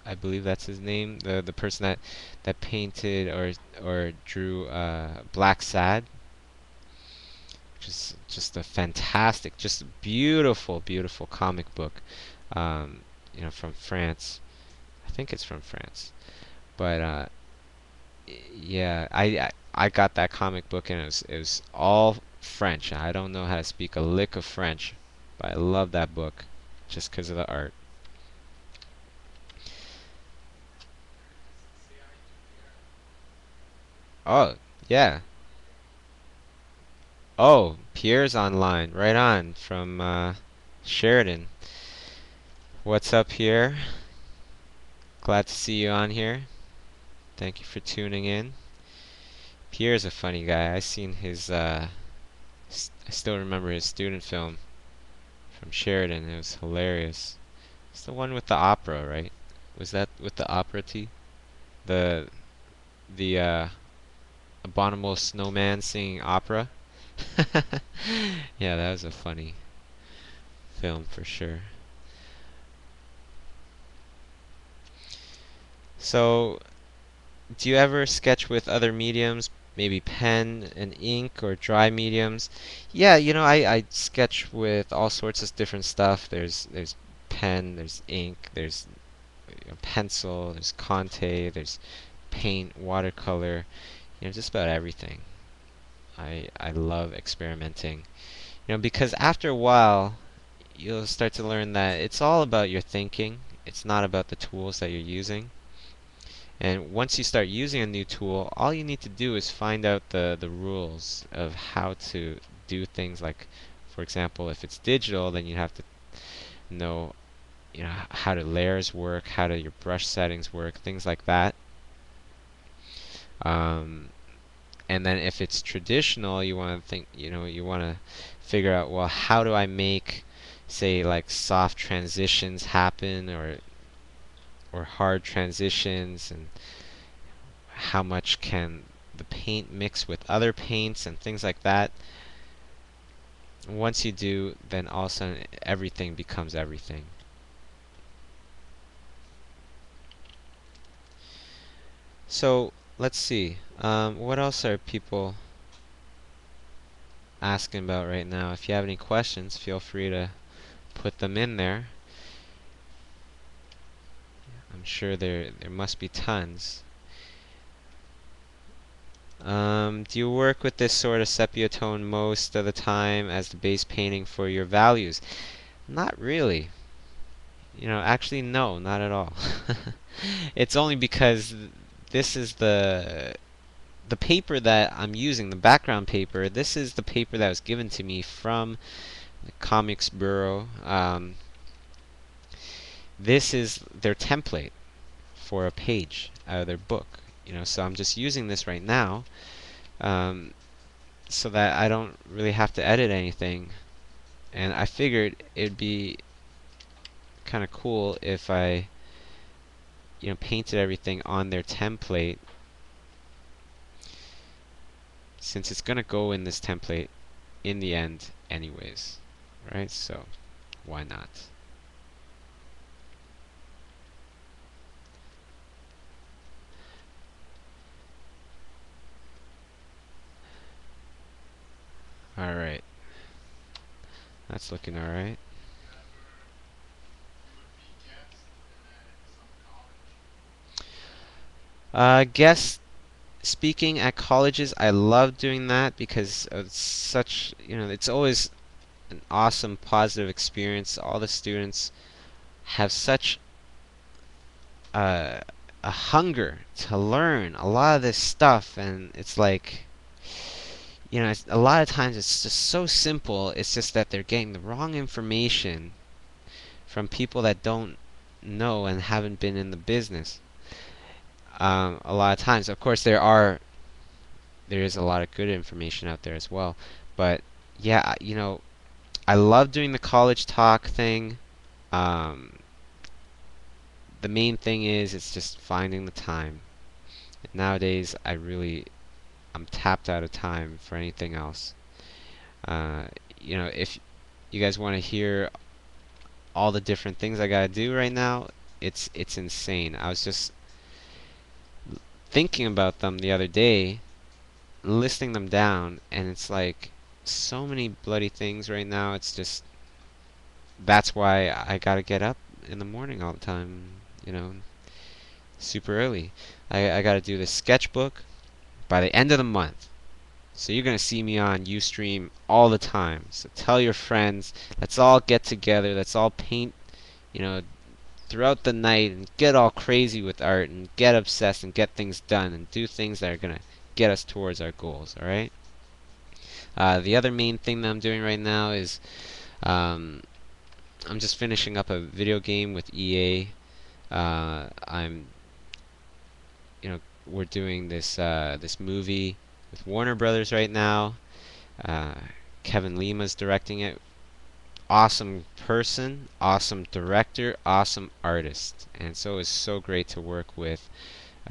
I believe that's his name. The person that painted or drew Black Sad, just a fantastic, just beautiful, beautiful comic book. Um, from France. I think it's from France. But yeah, I got that comic book and it was all French. I don't know how to speak a lick of French, but I love that book just because of the art. Oh, yeah. Oh, Pierre's online. Right on from Sheridan. What's up, Pierre? Glad to see you on here. Thank you for tuning in. Pierre's a funny guy. I seen his I still remember his student film from Sheridan. It was hilarious. It's the one with the opera, right? Was that with the opera tea? The the abominable snowman singing opera? Yeah, that was a funny film for sure. So, do you ever sketch with other mediums, maybe pen and ink or dry mediums? Yeah, I sketch with all sorts of different stuff. There's pen, there's ink, there's pencil, there's Conte, there's paint, watercolor, just about everything. I love experimenting. Because after a while, you'll start to learn that it's all about your thinking. It's not about the tools that you're using. And once you start using a new tool, all you need to do is find out the rules of how to do things like, for example, if it's digital, then you have to know, how the layers work, how do your brush settings work, things like that. Um, and then if it's traditional, you want to think, you want to figure out, well, how do I make, say, like soft transitions happen or hard transitions, and how much can the paint mix with other paints and things like that. Once you do, then all of a sudden everything becomes everything. So let's see. What else are people asking about right now? If you have any questions, feel free to put them in there. I'm sure there must be tons. Do you work with this sort of sepia tone most of the time as the base painting for your values? Not really. Actually, no, not at all. It's only because this is the paper that I'm using, the background paper. This is the paper that was given to me from the Comics Bureau. This is their template for a page out of their book. So I'm just using this right now, so that I don't really have to edit anything. And I figured it'd be kind of cool if I painted everything on their template, since it's gonna go in this template in the end anyways, right? So why not? Alright, that's looking alright. Guest speaking at colleges, I love doing that because it's such, it's always an awesome positive experience. All the students have such uh, a hunger to learn a lot of this stuff, and it's like, a lot of times it's just so simple. It's just that they're getting the wrong information from people that don't know and haven't been in the business. A lot of times, of course, there is a lot of good information out there as well, but yeah, I love doing the college talk thing. Um, the main thing is it's just finding the time. Nowadays, I'm tapped out of time for anything else. Uh, if you guys want to hear all the different things I gotta do right now, it's insane. I was just thinking about them the other day, listing them down, and it's like so many bloody things right now. It's just that's why I gotta get up in the morning all the time, you know, super early. I gotta do this sketchbook by the end of the month. So you're gonna see me on Ustream all the time. So tell your friends, let's all get together, let's all paint, you know, throughout the night and get all crazy with art and get obsessed and get things done and do things that are gonna get us towards our goals, alright? The other main thing that I'm doing right now is um, I'm just finishing up a video game with EA. I'm, we're doing this movie with Warner Brothers right now. Uh, Kevin Lima's directing it. Awesome person, awesome director, awesome artist, and so it's so great to work with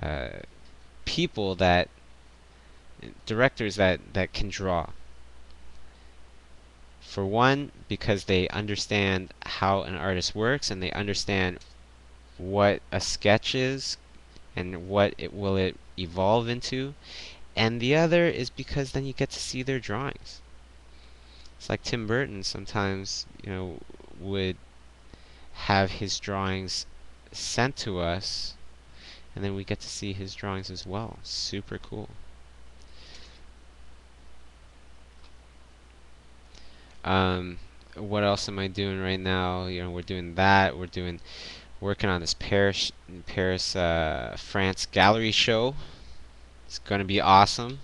uh, people that directors that can draw. For one, because they understand how an artist works and they understand what a sketch is and what it evolve into. And the other is because then you get to see their drawings. It's like Tim Burton sometimes, would have his drawings sent to us, and then we get to see his drawings as well. Super cool. What else am I doing right now? We're doing that. Working on this Paris, France gallery show. It's gonna be awesome.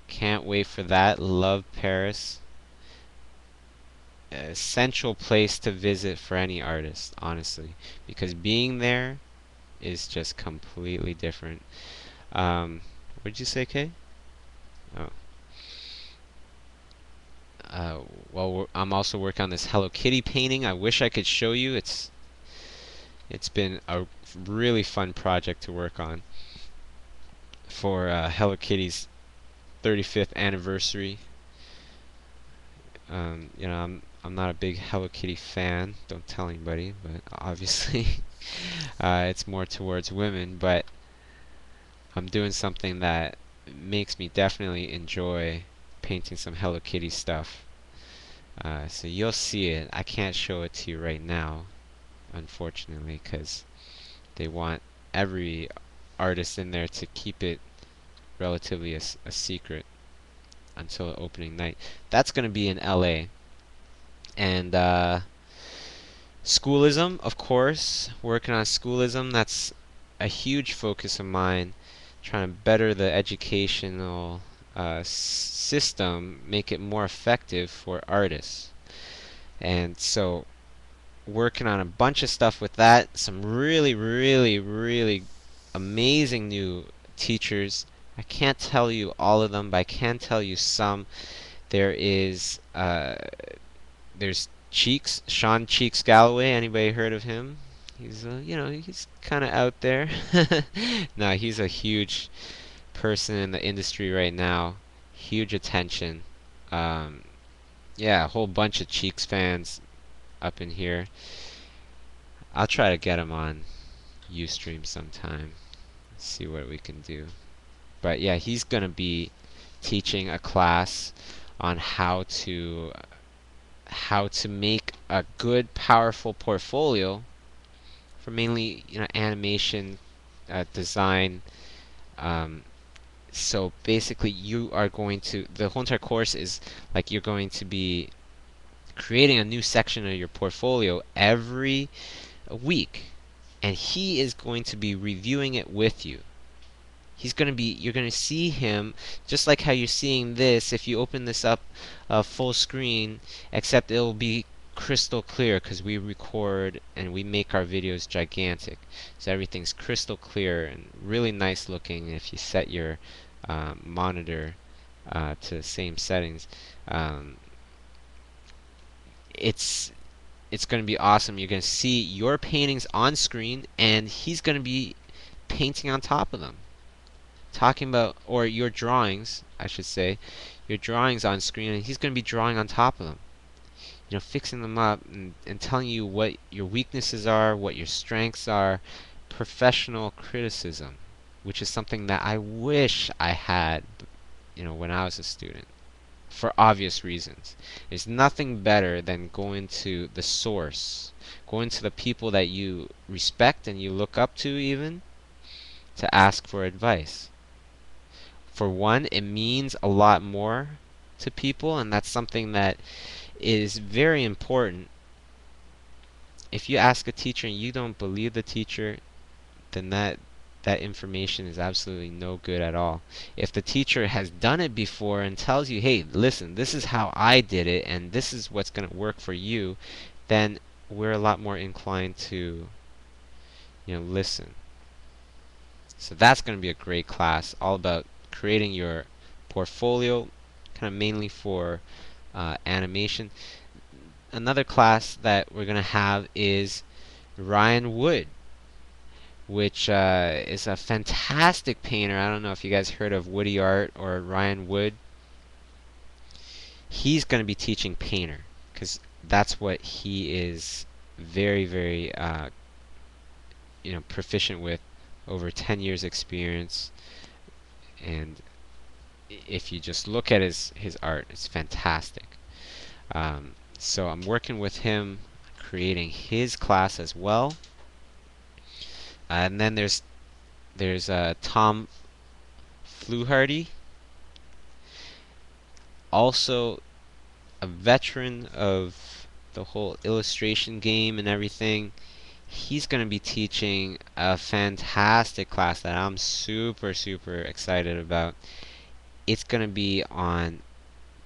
Can't wait for that. Love Paris. Essential place to visit for any artist, honestly, because being there is just completely different. What did you say, Kay? Oh. Well, I'm also working on this Hello Kitty painting. I wish I could show you. It's been a really fun project to work on for Hello Kitty's 35th anniversary. I'm not a big Hello Kitty fan. Don't tell anybody, but obviously it's more towards women. But I'm doing something that makes me definitely enjoy painting some Hello Kitty stuff. So you'll see it. I can't show it to you right now, unfortunately, because they want every artist in there to keep it relatively a secret until opening night. That's going to be in LA. And schoolism, of course, working on schoolism. That's a huge focus of mine, trying to better the educational system, make it more effective for artists. And so working on a bunch of stuff with that, some really, really, really amazing new teachers. I can't tell you all of them, but I can tell you some. There's Sean Cheeks Galloway. Anybody heard of him? He's he's kind of out there. No, he's a huge person in the industry right now. Huge attention. Um, yeah, a whole bunch of Cheeks fans up in here. I'll try to get him on Ustream sometime. See what we can do. But yeah, he's gonna be teaching a class on how to make a good, powerful portfolio for mainly animation, design, um, So basically, you are going to, the whole entire course is like you're going to be creating a new section of your portfolio every week, and he is going to be reviewing it with you. You're going to see him just like how you're seeing this if you open this up full screen, except it'll be crystal clear because we record and we make our videos gigantic. So everything's crystal clear and really nice looking if you set your monitor to the same settings. Um, it's it's going to be awesome. You're going to see your paintings on screen, and he's going to be painting on top of them. Talking about, or your drawings, I should say, your drawings on screen, and he's going to be drawing on top of them. You know, fixing them up and telling you what your weaknesses are, what your strengths are. Professional criticism, which is something that I wish I had, you know, when I was a student. For obvious reasons. There's nothing better than going to the source, going to the people that you respect and you look up to even, to ask for advice. For one, it means a lot more to people, and that's something that is very important. If you ask a teacher and you don't believe the teacher, then that information is absolutely no good at all. If the teacher has done it before and tells you, hey, listen, this is how I did it and this is what's going to work for you, then we're a lot more inclined to, you know, listen. So that's going to be a great class, all about creating your portfolio, kind of mainly for animation. Another class that we're going to have is Ryan Wood, which is a fantastic painter. I don't know if you guys heard of Woody Art or Ryan Wood. He's going to be teaching painter because that's what he is very, very you know, proficient with, over 10 years experience. And if you just look at his art, it's fantastic. So I'm working with him, creating his class as well. And then there's Tom Fluharty, also a veteran of the whole illustration game and everything. He's going to be teaching a fantastic class that I'm super, super excited about. It's going to be on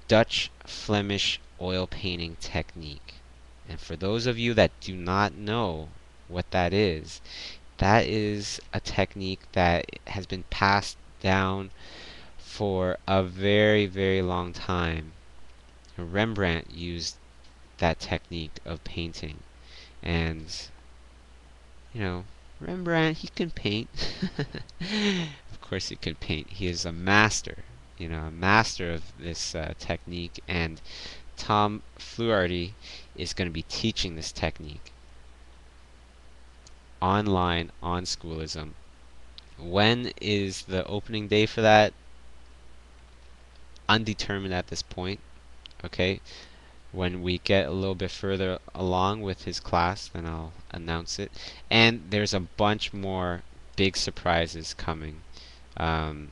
Dutch Flemish oil painting technique. And for those of you that do not know what that is a technique that has been passed down for a very, very long time. Rembrandt used that technique of painting, and you know, Rembrandt, he can paint. Of course he could paint. He is a master, you know, a master of this technique, and Tom Fluharty is going to be teaching this technique online on Schoolism. When is the opening day for that? Undetermined at this point. Okay, when we get a little bit further along with his class, then I'll announce it. And there's a bunch more big surprises coming. I'll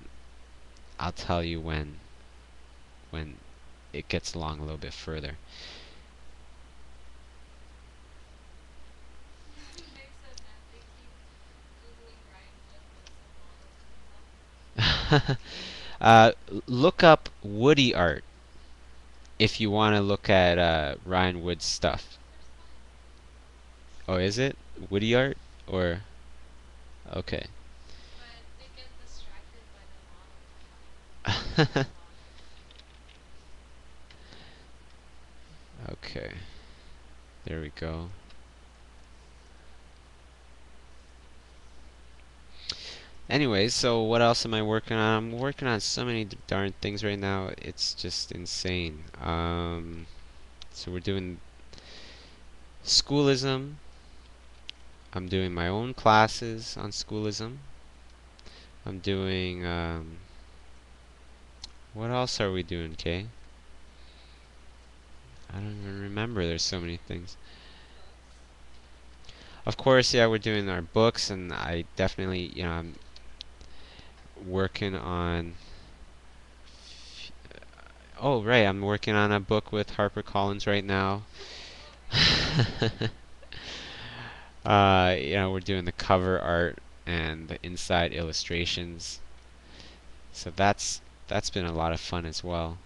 tell you when it gets along a little bit further. uh, Look up Woody art if you want to look at Ryan Wood's stuff. Oh, is it Woody art or okay? Okay, there we go. Anyways, so what else am I working on? I'm working on so many darn things right now. It's just insane. So we're doing Schoolism. I'm doing my own classes on Schoolism. I'm doing, what else are we doing, Kay? I don't even remember. There's so many things. Of course, yeah, we're doing our books, and I definitely, you know, I'm working on Oh, right, I'm working on a book with HarperCollins right now. We're doing the cover art and the inside illustrations. So that's been a lot of fun as well.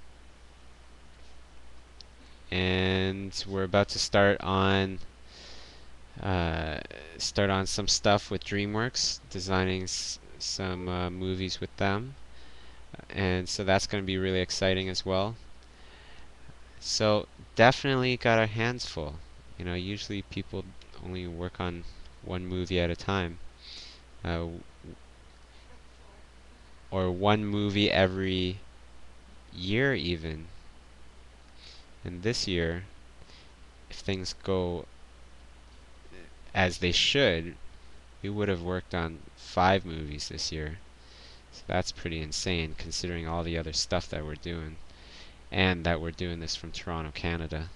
And we're about to uh, start on some stuff with DreamWorks, designing some movies with them, and so that's going to be really exciting as well. So definitely got our hands full. Usually people only work on one movie at a time, uh, or one movie every year even. And this year, if things go as they should, we would have worked on 5 movies this year. So that's pretty insane considering all the other stuff that we're doing, and that we're doing this from Toronto, Canada.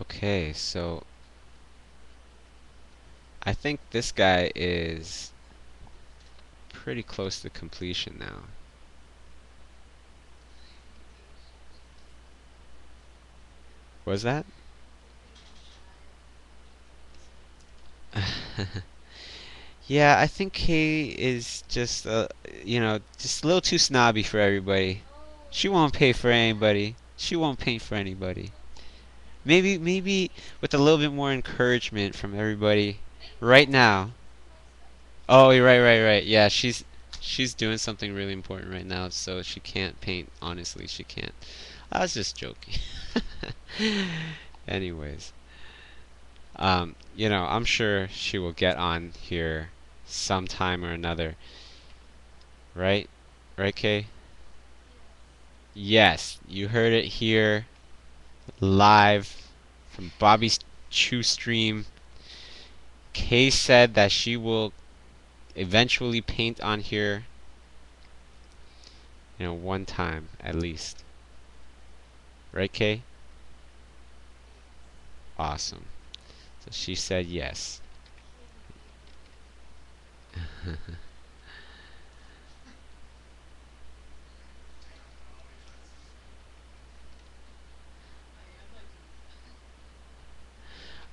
Okay, so I think this guy is pretty close to completion now. Was that? Yeah, I think Kay is just just a little too snobby for everybody. She won't pay for anybody. She won't pay for anybody. Maybe with a little bit more encouragement from everybody right now. Oh, you're right. Yeah, she's doing something really important right now, so she can't paint. Honestly, she can't. I was just joking. Anyways, I'm sure she will get on here sometime or another, right? Right, Kay? Yes, you heard it here live from Bobby's Chew stream. Kay said that she will eventually paint on here, one time at least. Right, Kay? Awesome. So she said yes.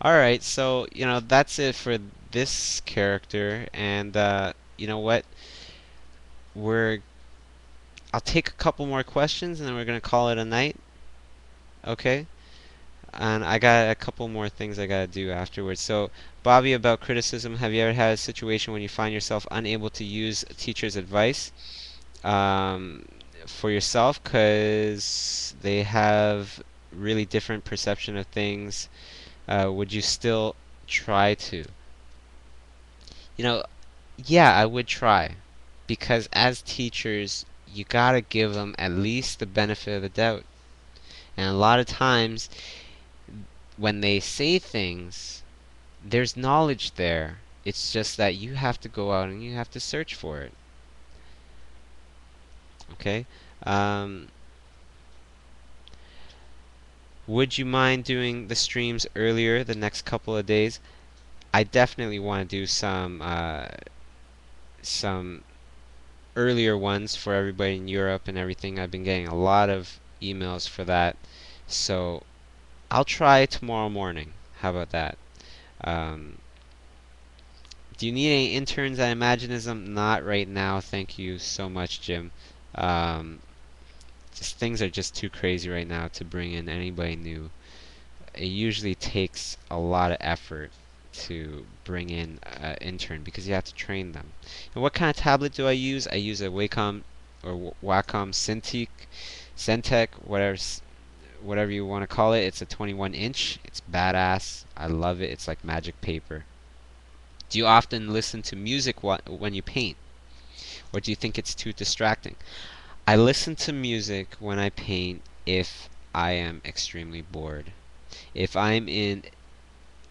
Alright, so, that's it for this character, and, you know what? We're I'll take a couple more questions and then we're gonna call it a night, okay? And I got a couple more things I gotta do afterwards. So, Bobby, about criticism, have you ever had a situation when you find yourself unable to use a teacher's advice um, for yourself because they have really different perception of things? Would you still try to? You know, yeah, I would try because as teachers, you gotta give them at least the benefit of the doubt. And a lot of times, when they say things, there's knowledge there. It's just that you have to go out and you have to search for it. Okay? Um, would you mind doing the streams earlier the next couple of days? I definitely want to do some earlier ones for everybody in Europe and everything. I've been getting a lot of emails for that. So I'll try tomorrow morning. How about that? Um, do you need any interns at Imaginism? Not right now. Thank you so much, Jim. Um, just things are just too crazy right now to bring in anybody new. It usually takes a lot of effort to bring in an intern because you have to train them. And what kind of tablet do I use? I use a Wacom or Wacom Centec, whatever you want to call it. It's a 21 inch. It's badass. I love it. It's like magic paper. Do you often listen to music when you paint? Or do you think it's too distracting? I listen to music when I paint if I am extremely bored. If I'm in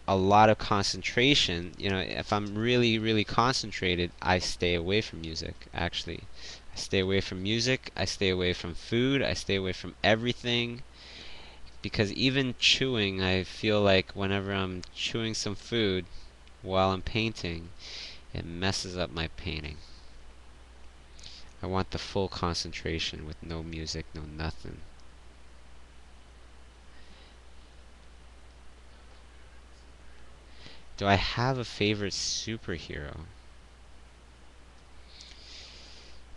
a lot of concentration, if I'm really, really concentrated, I stay away from music, actually. I stay away from music, I stay away from food, I stay away from everything. Because even chewing, I feel like whenever I'm chewing some food while I'm painting, it messes up my painting. I want the full concentration with no music, no nothing. Do I have a favorite superhero?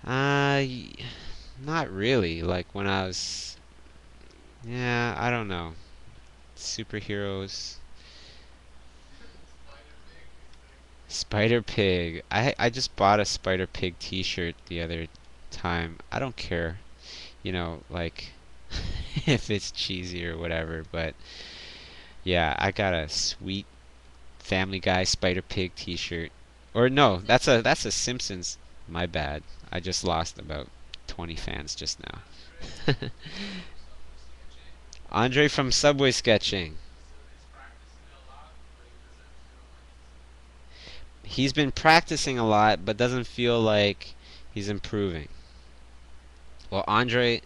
Uh, Not really. Like when I was, yeah, I don't know. Superheroes. Spider Pig. I just bought a Spider Pig t-shirt the other time. I don't care, like if it's cheesy or whatever, but yeah, I got a sweet Family Guy Spider Pig t-shirt. Or no, that's a Simpsons. My bad. I just lost about 20 fans just now. Andre from Subway Sketching. He's been practicing a lot, but doesn't feel like he's improving. Well, Andre,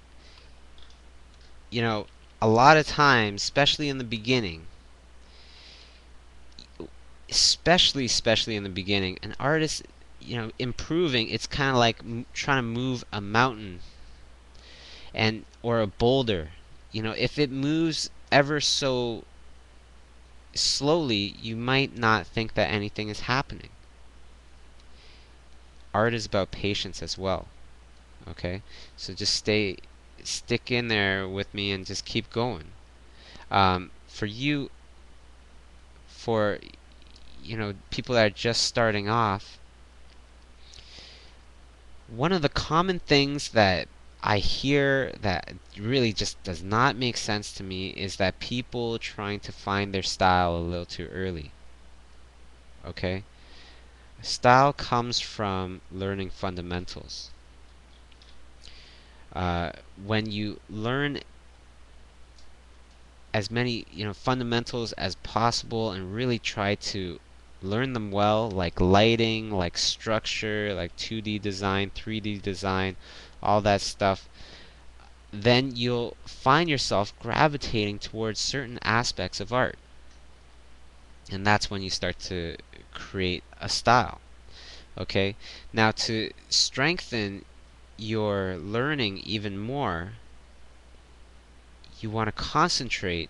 you know, a lot of times, especially in the beginning, especially in the beginning, an artist, improving, it's kind of like trying to move a mountain and or a boulder. If it moves ever so slowly, you might not think that anything is happening. Art is about patience as well. Okay, so just stick in there with me and just keep going. For you, for people that are just starting off, one of the common things that I hear that really just does not make sense to me is that people trying to find their style a little too early. Okay? Style comes from learning fundamentals. When you learn as many fundamentals as possible and really try to learn them well, like lighting, like structure, like 2D design, 3D design, all that stuff, then you'll find yourself gravitating towards certain aspects of art. And that's when you start to create a style. Okay? Now, to strengthen your learning even more, you want to concentrate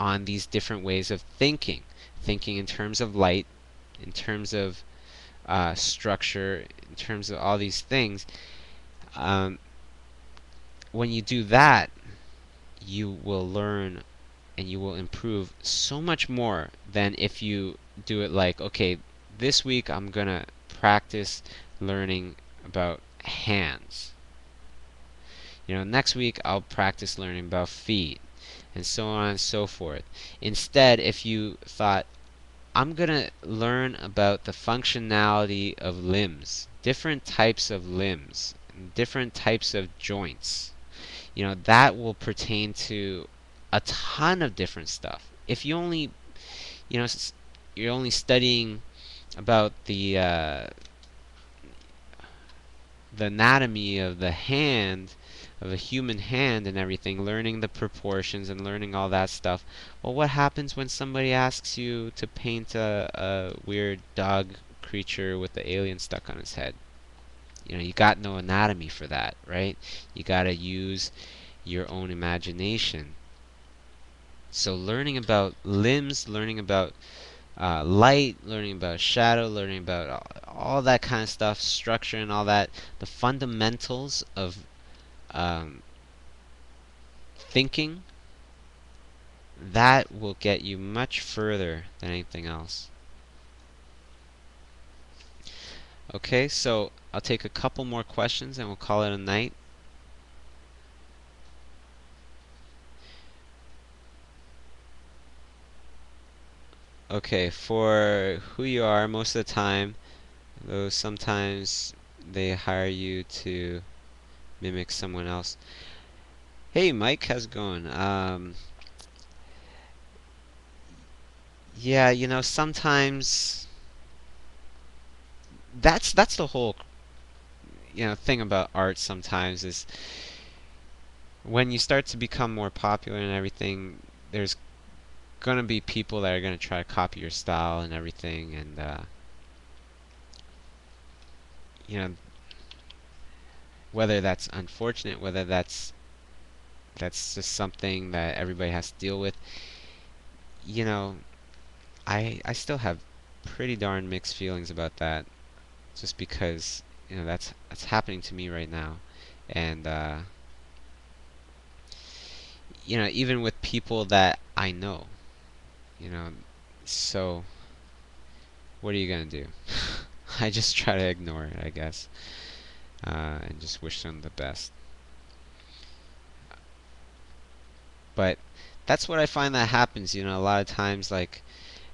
on these different ways of thinking. Thinking in terms of light, in terms of structure, in terms of all these things. Um, when you do that, you will learn and you will improve so much more than if you do it like, okay, this week I'm gonna practice learning about hands. Next week I'll practice learning about feet, and so on and so forth. Instead, if you thought, I'm gonna learn about the functionality of limbs, different types of limbs, different types of joints, that will pertain to a ton of different stuff. If you only, you know, you're only studying about the anatomy of the hand, of a human hand and everything, learning the proportions and learning all that stuff. Well, what happens when somebody asks you to paint a weird dog creature with the alien stuck on his head? You got no anatomy for that, right? You gotta use your own imagination. So learning about limbs, learning about light, learning about shadow, learning about all that kind of stuff, structure and all that, the fundamentals of um, thinking, that will get you much further than anything else. Okay, so I'll take a couple more questions and we'll call it a night. Okay, for who you are, most of the time, though sometimes they hire you to mimic someone else. Hey Mike, how's it going? Yeah, sometimes that's the whole thing about art sometimes is when you start to become more popular and everything, there's gonna be people that are gonna try to copy your style and everything, and you know whether that's unfortunate, whether that's just something that everybody has to deal with, you know, I still have pretty darn mixed feelings about that, just because that's happening to me right now, and even with people that I know, you know, so what are you gonna do? I just try to ignore it, I guess, and just wish them the best. But that's what I find that happens, a lot of times, like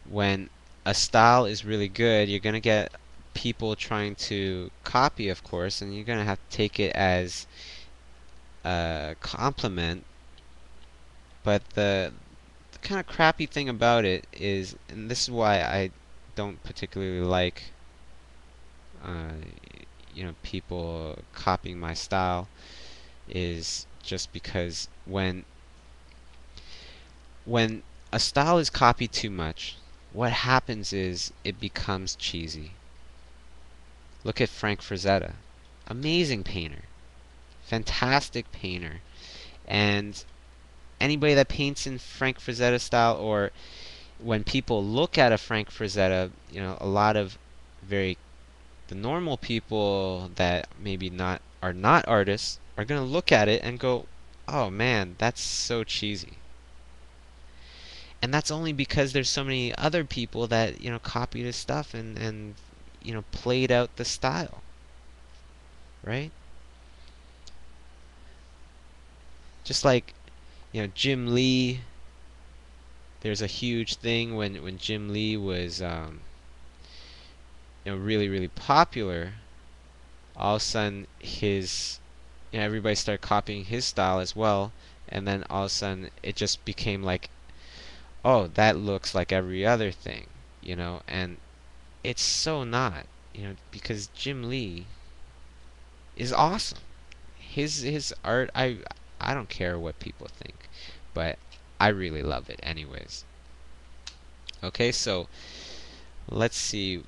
when a style is really good, you're gonna get people trying to copy, of course, and you're gonna have to take it as a compliment. But the kind of crappy thing about it is, and this is why I don't particularly like, uh, people copying my style, is just because when a style is copied too much, what happens is it becomes cheesy. Look at Frank Frazetta. Amazing painter. Fantastic painter. And anybody that paints in Frank Frazetta style, or when people look at a Frank Frazetta, a lot of very the normal people that maybe not are not artists are going to look at it and go, "Oh man, that's so cheesy." And that's only because there's so many other people that, copied his stuff and played out the style, right? Just like, Jim Lee. There's a huge thing when Jim Lee was really really popular. All of a sudden his everybody started copying his style as well, and then all of a sudden it just became like, oh, that looks like every other thing, and it's so not, because Jim Lee is awesome. His art, I don't care what people think, but I really love it anyways. Okay, so let's see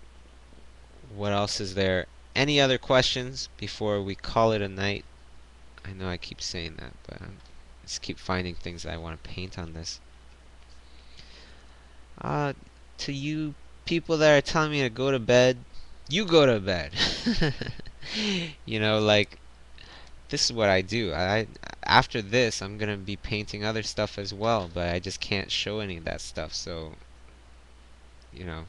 what else is there. Any other questions before we call it a night? I know I keep saying that, but I just keep finding things that I want to paint on this. Uh, to you people that are telling me to go to bed, you go to bed. Like, this is what I do. After this, I'm gonna be painting other stuff as well, but I just can't show any of that stuff. So, you know,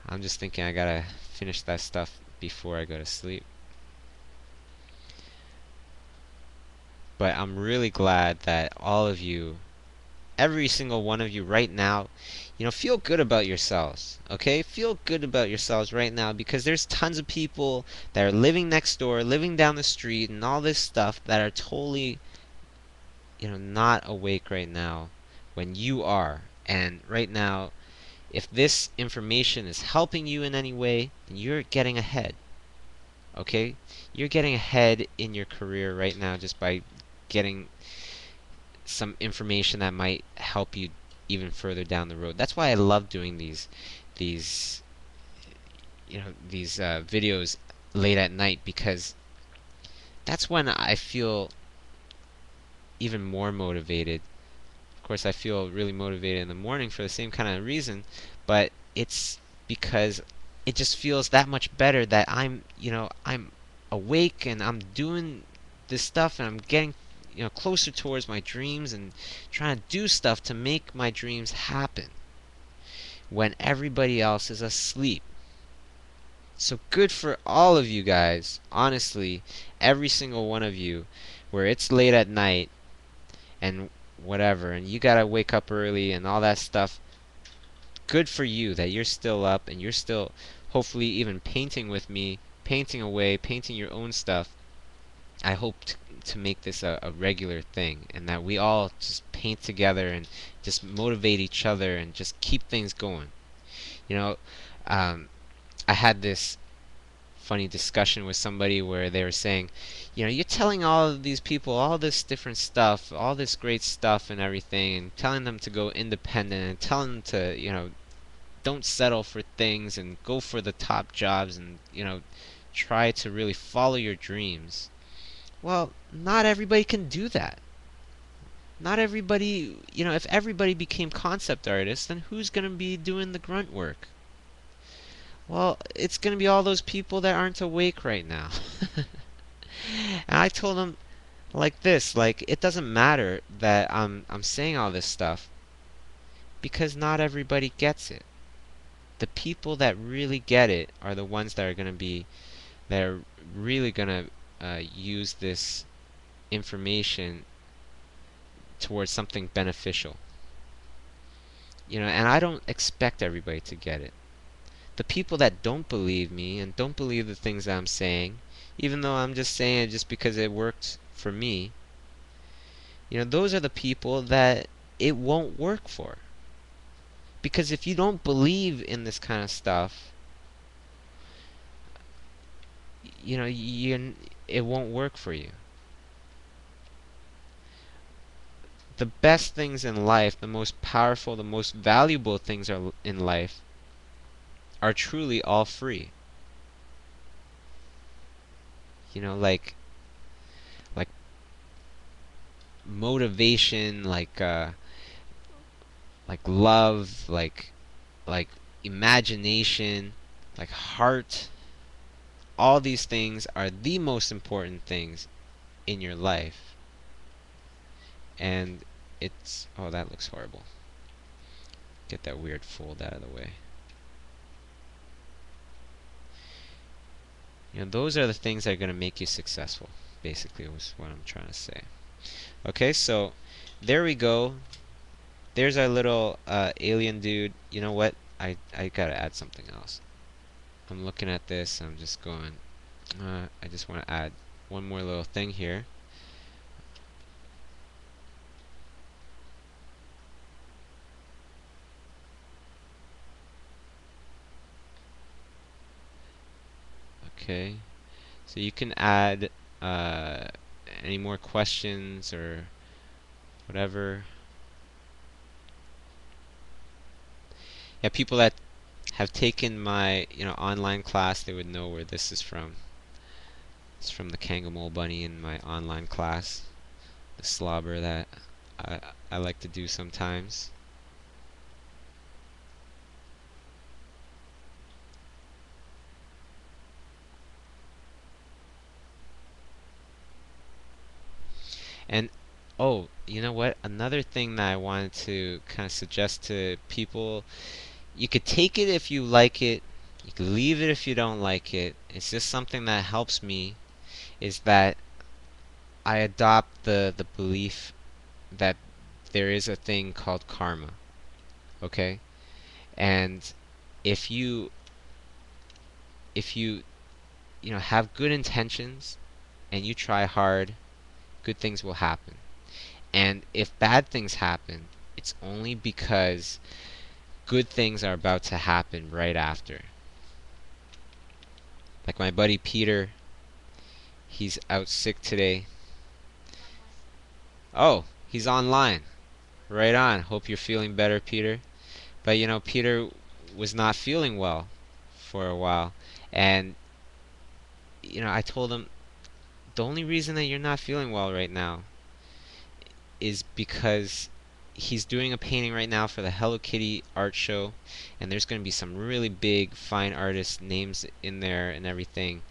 I'm just thinking I gotta finish that stuff before I go to sleep. But I'm really glad that all of you, every single one of you right now, feel good about yourselves, okay? Feel good about yourselves right now, because there's tons of people that are living next door, living down the street, and all this stuff that are totally, not awake right now when you are. And right now, if this information is helping you in any way, then you're getting ahead, okay? You're getting ahead in your career right now just by getting some information that might help you even further down the road. That's why I love doing these videos late at night, because that's when I feel even more motivated. Of course, I feel really motivated in the morning for the same kind of reason, but it's because it just feels that much better that I'm awake and I'm doing this stuff and I'm getting closer towards my dreams and trying to do stuff to make my dreams happen when everybody else is asleep. So good for all of you guys, honestly, every single one of you, where it's late at night and whatever, and you gotta wake up early and all that stuff. Good for you that you're still up and you're still hopefully even painting with me, painting away, painting your own stuff. I hope to make this a regular thing, and that we all just paint together and just motivate each other and just keep things going. You know, um, I had this funny discussion with somebody where they were saying, you're telling all of these people all this different stuff, all this great stuff and everything, and telling them to go independent and telling them to, don't settle for things and go for the top jobs and, try to really follow your dreams. Well, not everybody can do that. Not everybody, if everybody became concept artists, then who's going to be doing the grunt work? Well, it's going to be all those people that aren't awake right now. And I told them like this, like it doesn't matter that I'm saying all this stuff because not everybody gets it. The people that really get it are the ones that are really going to use this information towards something beneficial. And I don't expect everybody to get it. The people that don't believe me and don't believe the things that I'm saying, even though I'm just saying it just because it worked for me, those are the people that it won't work for. Because if you don't believe in this kind of stuff, it won't work for you. The best things in life, the most powerful, the most valuable things in life are truly all free. Like motivation, like love, like imagination, like heart. All these things are the most important things in your life. And oh, that looks horrible. Get that weird fold out of the way. Those are the things that are going to make you successful, basically, was what I'm trying to say. Okay, so there we go. There's our little alien dude. You know what? I gotta add something else. I'm looking at this. I'm just going. I just want to add one more little thing here. Okay, so you can add any more questions or whatever. Yeah, people that have taken my online class, they would know where this is from. It's from the Kangamole Bunny in my online class, the slobber that I like to do sometimes. And oh, you know what? Another thing that I wanted to kind of suggest to people, you could take it if you like it, you could leave it if you don't like it. It's just something that helps me, is that I adopt the belief that there is a thing called karma. Okay? And if you if you have good intentions and you try hard, good things will happen. And if bad things happen, it's only because good things are about to happen right after. Like my buddy Peter, he's out sick today. Oh, he's online. Right on. Hope you're feeling better, Peter. But Peter was not feeling well for a while. And I told him the only reason that you're not feeling well right now is because he's doing a painting right now for the Hello Kitty art show, and there's going to be some really big fine artist names in there and everything.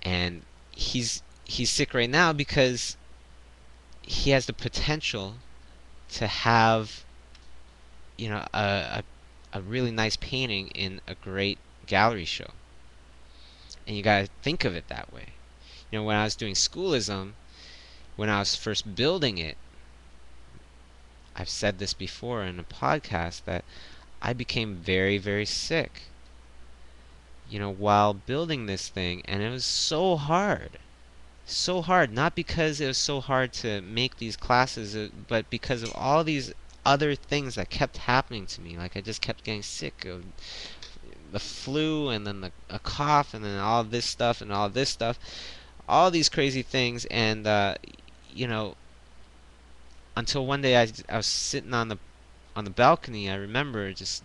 And he's sick right now because he has the potential to have a really nice painting in a great gallery show. And you got to think of it that way. When I was doing schoolism, when I was first building it, I've said this before in a podcast, that I became very, very sick, while building this thing, and it was so hard. So hard, not because it was so hard to make these classes, but because of all these other things that kept happening to me. Like I just kept getting sick of the flu, and then a cough, and then all this stuff, and all this stuff, all these crazy things, and you know, until one day I was sitting on the balcony. I remember just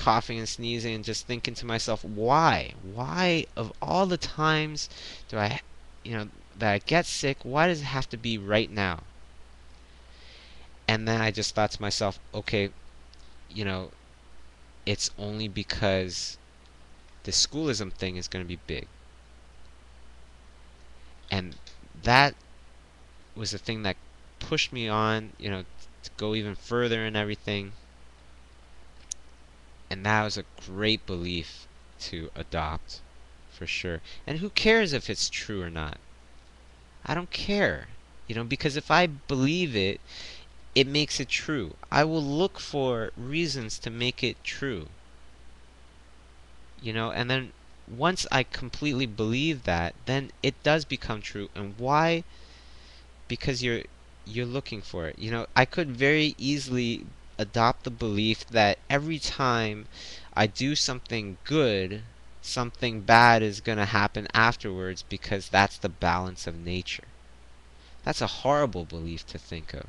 coughing and sneezing and just thinking to myself, why? Why of all the times do I, you know, that I get sick, why does it have to be right now? And then I just thought to myself, okay, you know, it's only because the schoolism thing is going to be big. And that was the thing that pushed me on, to go even further and everything. And that was a great belief to adopt, for sure. And who cares if it's true or not? I don't care, because if I believe it, it makes it true. I will look for reasons to make it true. And then once I completely believe that, then it does become true. And why? Because you're looking for it. I could very easily adopt the belief that every time I do something good, something bad is going to happen afterwards because that's the balance of nature. That's a horrible belief to think of.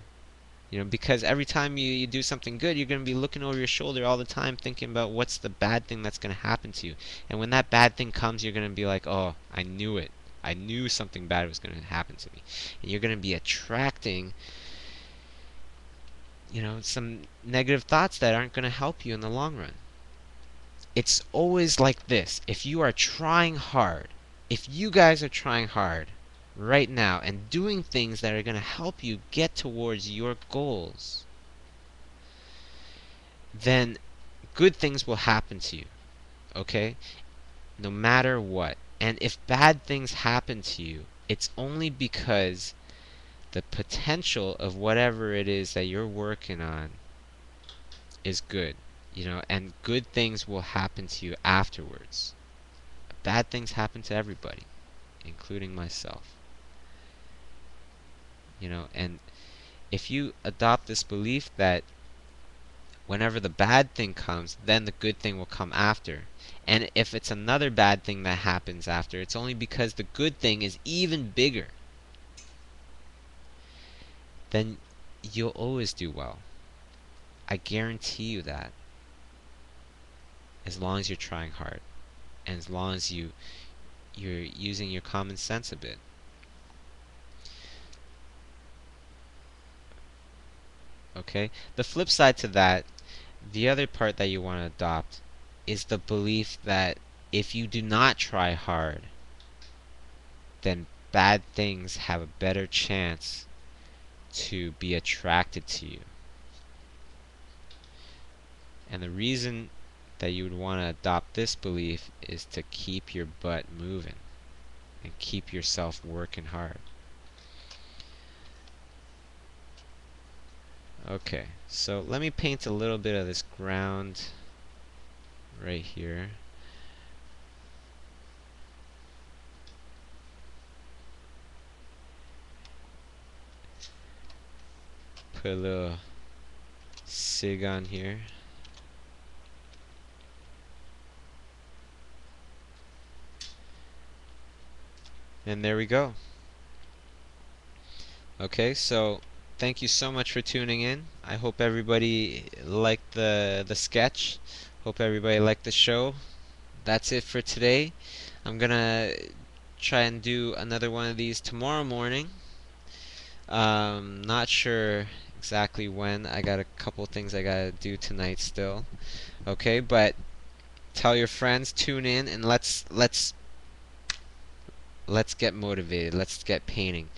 Because every time you do something good, you're going to be looking over your shoulder all the time thinking about what's the bad thing that's going to happen to you. And when that bad thing comes, you're going to be like, oh, I knew it. I knew something bad was going to happen to me. And you're going to be attracting, some negative thoughts that aren't going to help you in the long run. It's always like this. If you are trying hard, if you guys are trying hard right now and doing things that are going to help you get towards your goals, then good things will happen to you, okay? No matter what. And if bad things happen to you, it's only because the potential of whatever it is that you're working on is good, and good things will happen to you afterwards. Bad things happen to everybody, including myself. And if you adopt this belief that whenever the bad thing comes, then the good thing will come after. And if it's another bad thing that happens after, it's only because the good thing is even bigger. Then you'll always do well. I guarantee you that. As long as you're trying hard. And as long as you're using your common sense a bit. Okay? The flip side to that, the other part that you want to adopt, is the belief that if you do not try hard, then bad things have a better chance to be attracted to you. And the reason that you would want to adopt this belief is to keep your butt moving and keep yourself working hard. Okay, so let me paint a little bit of this ground right here. Put a little sig on here. And there we go. Okay, so thank you so much for tuning in. I hope everybody liked the sketch. Hope everybody liked the show. That's it for today. I'm gonna try and do another one of these tomorrow morning. Not sure exactly when. I got a couple things I gotta do tonight still. Okay, but tell your friends, tune in, and let's get motivated. Let's get painting.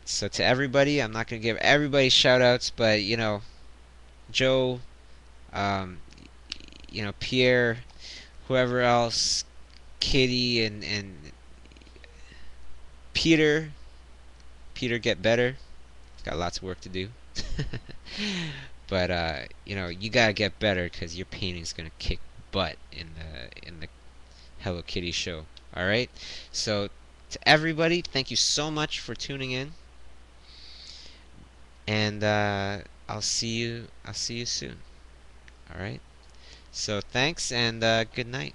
So to everybody, I'm not gonna give everybody shout outs, but Joe, um, Pierre, whoever else, Kitty, and Peter. Peter, get better. He's got lots of work to do. But you gotta get better because your painting's gonna kick butt in the Hello Kitty show. All right. So to everybody, thank you so much for tuning in, and I'll see you soon. All right. So thanks and good night.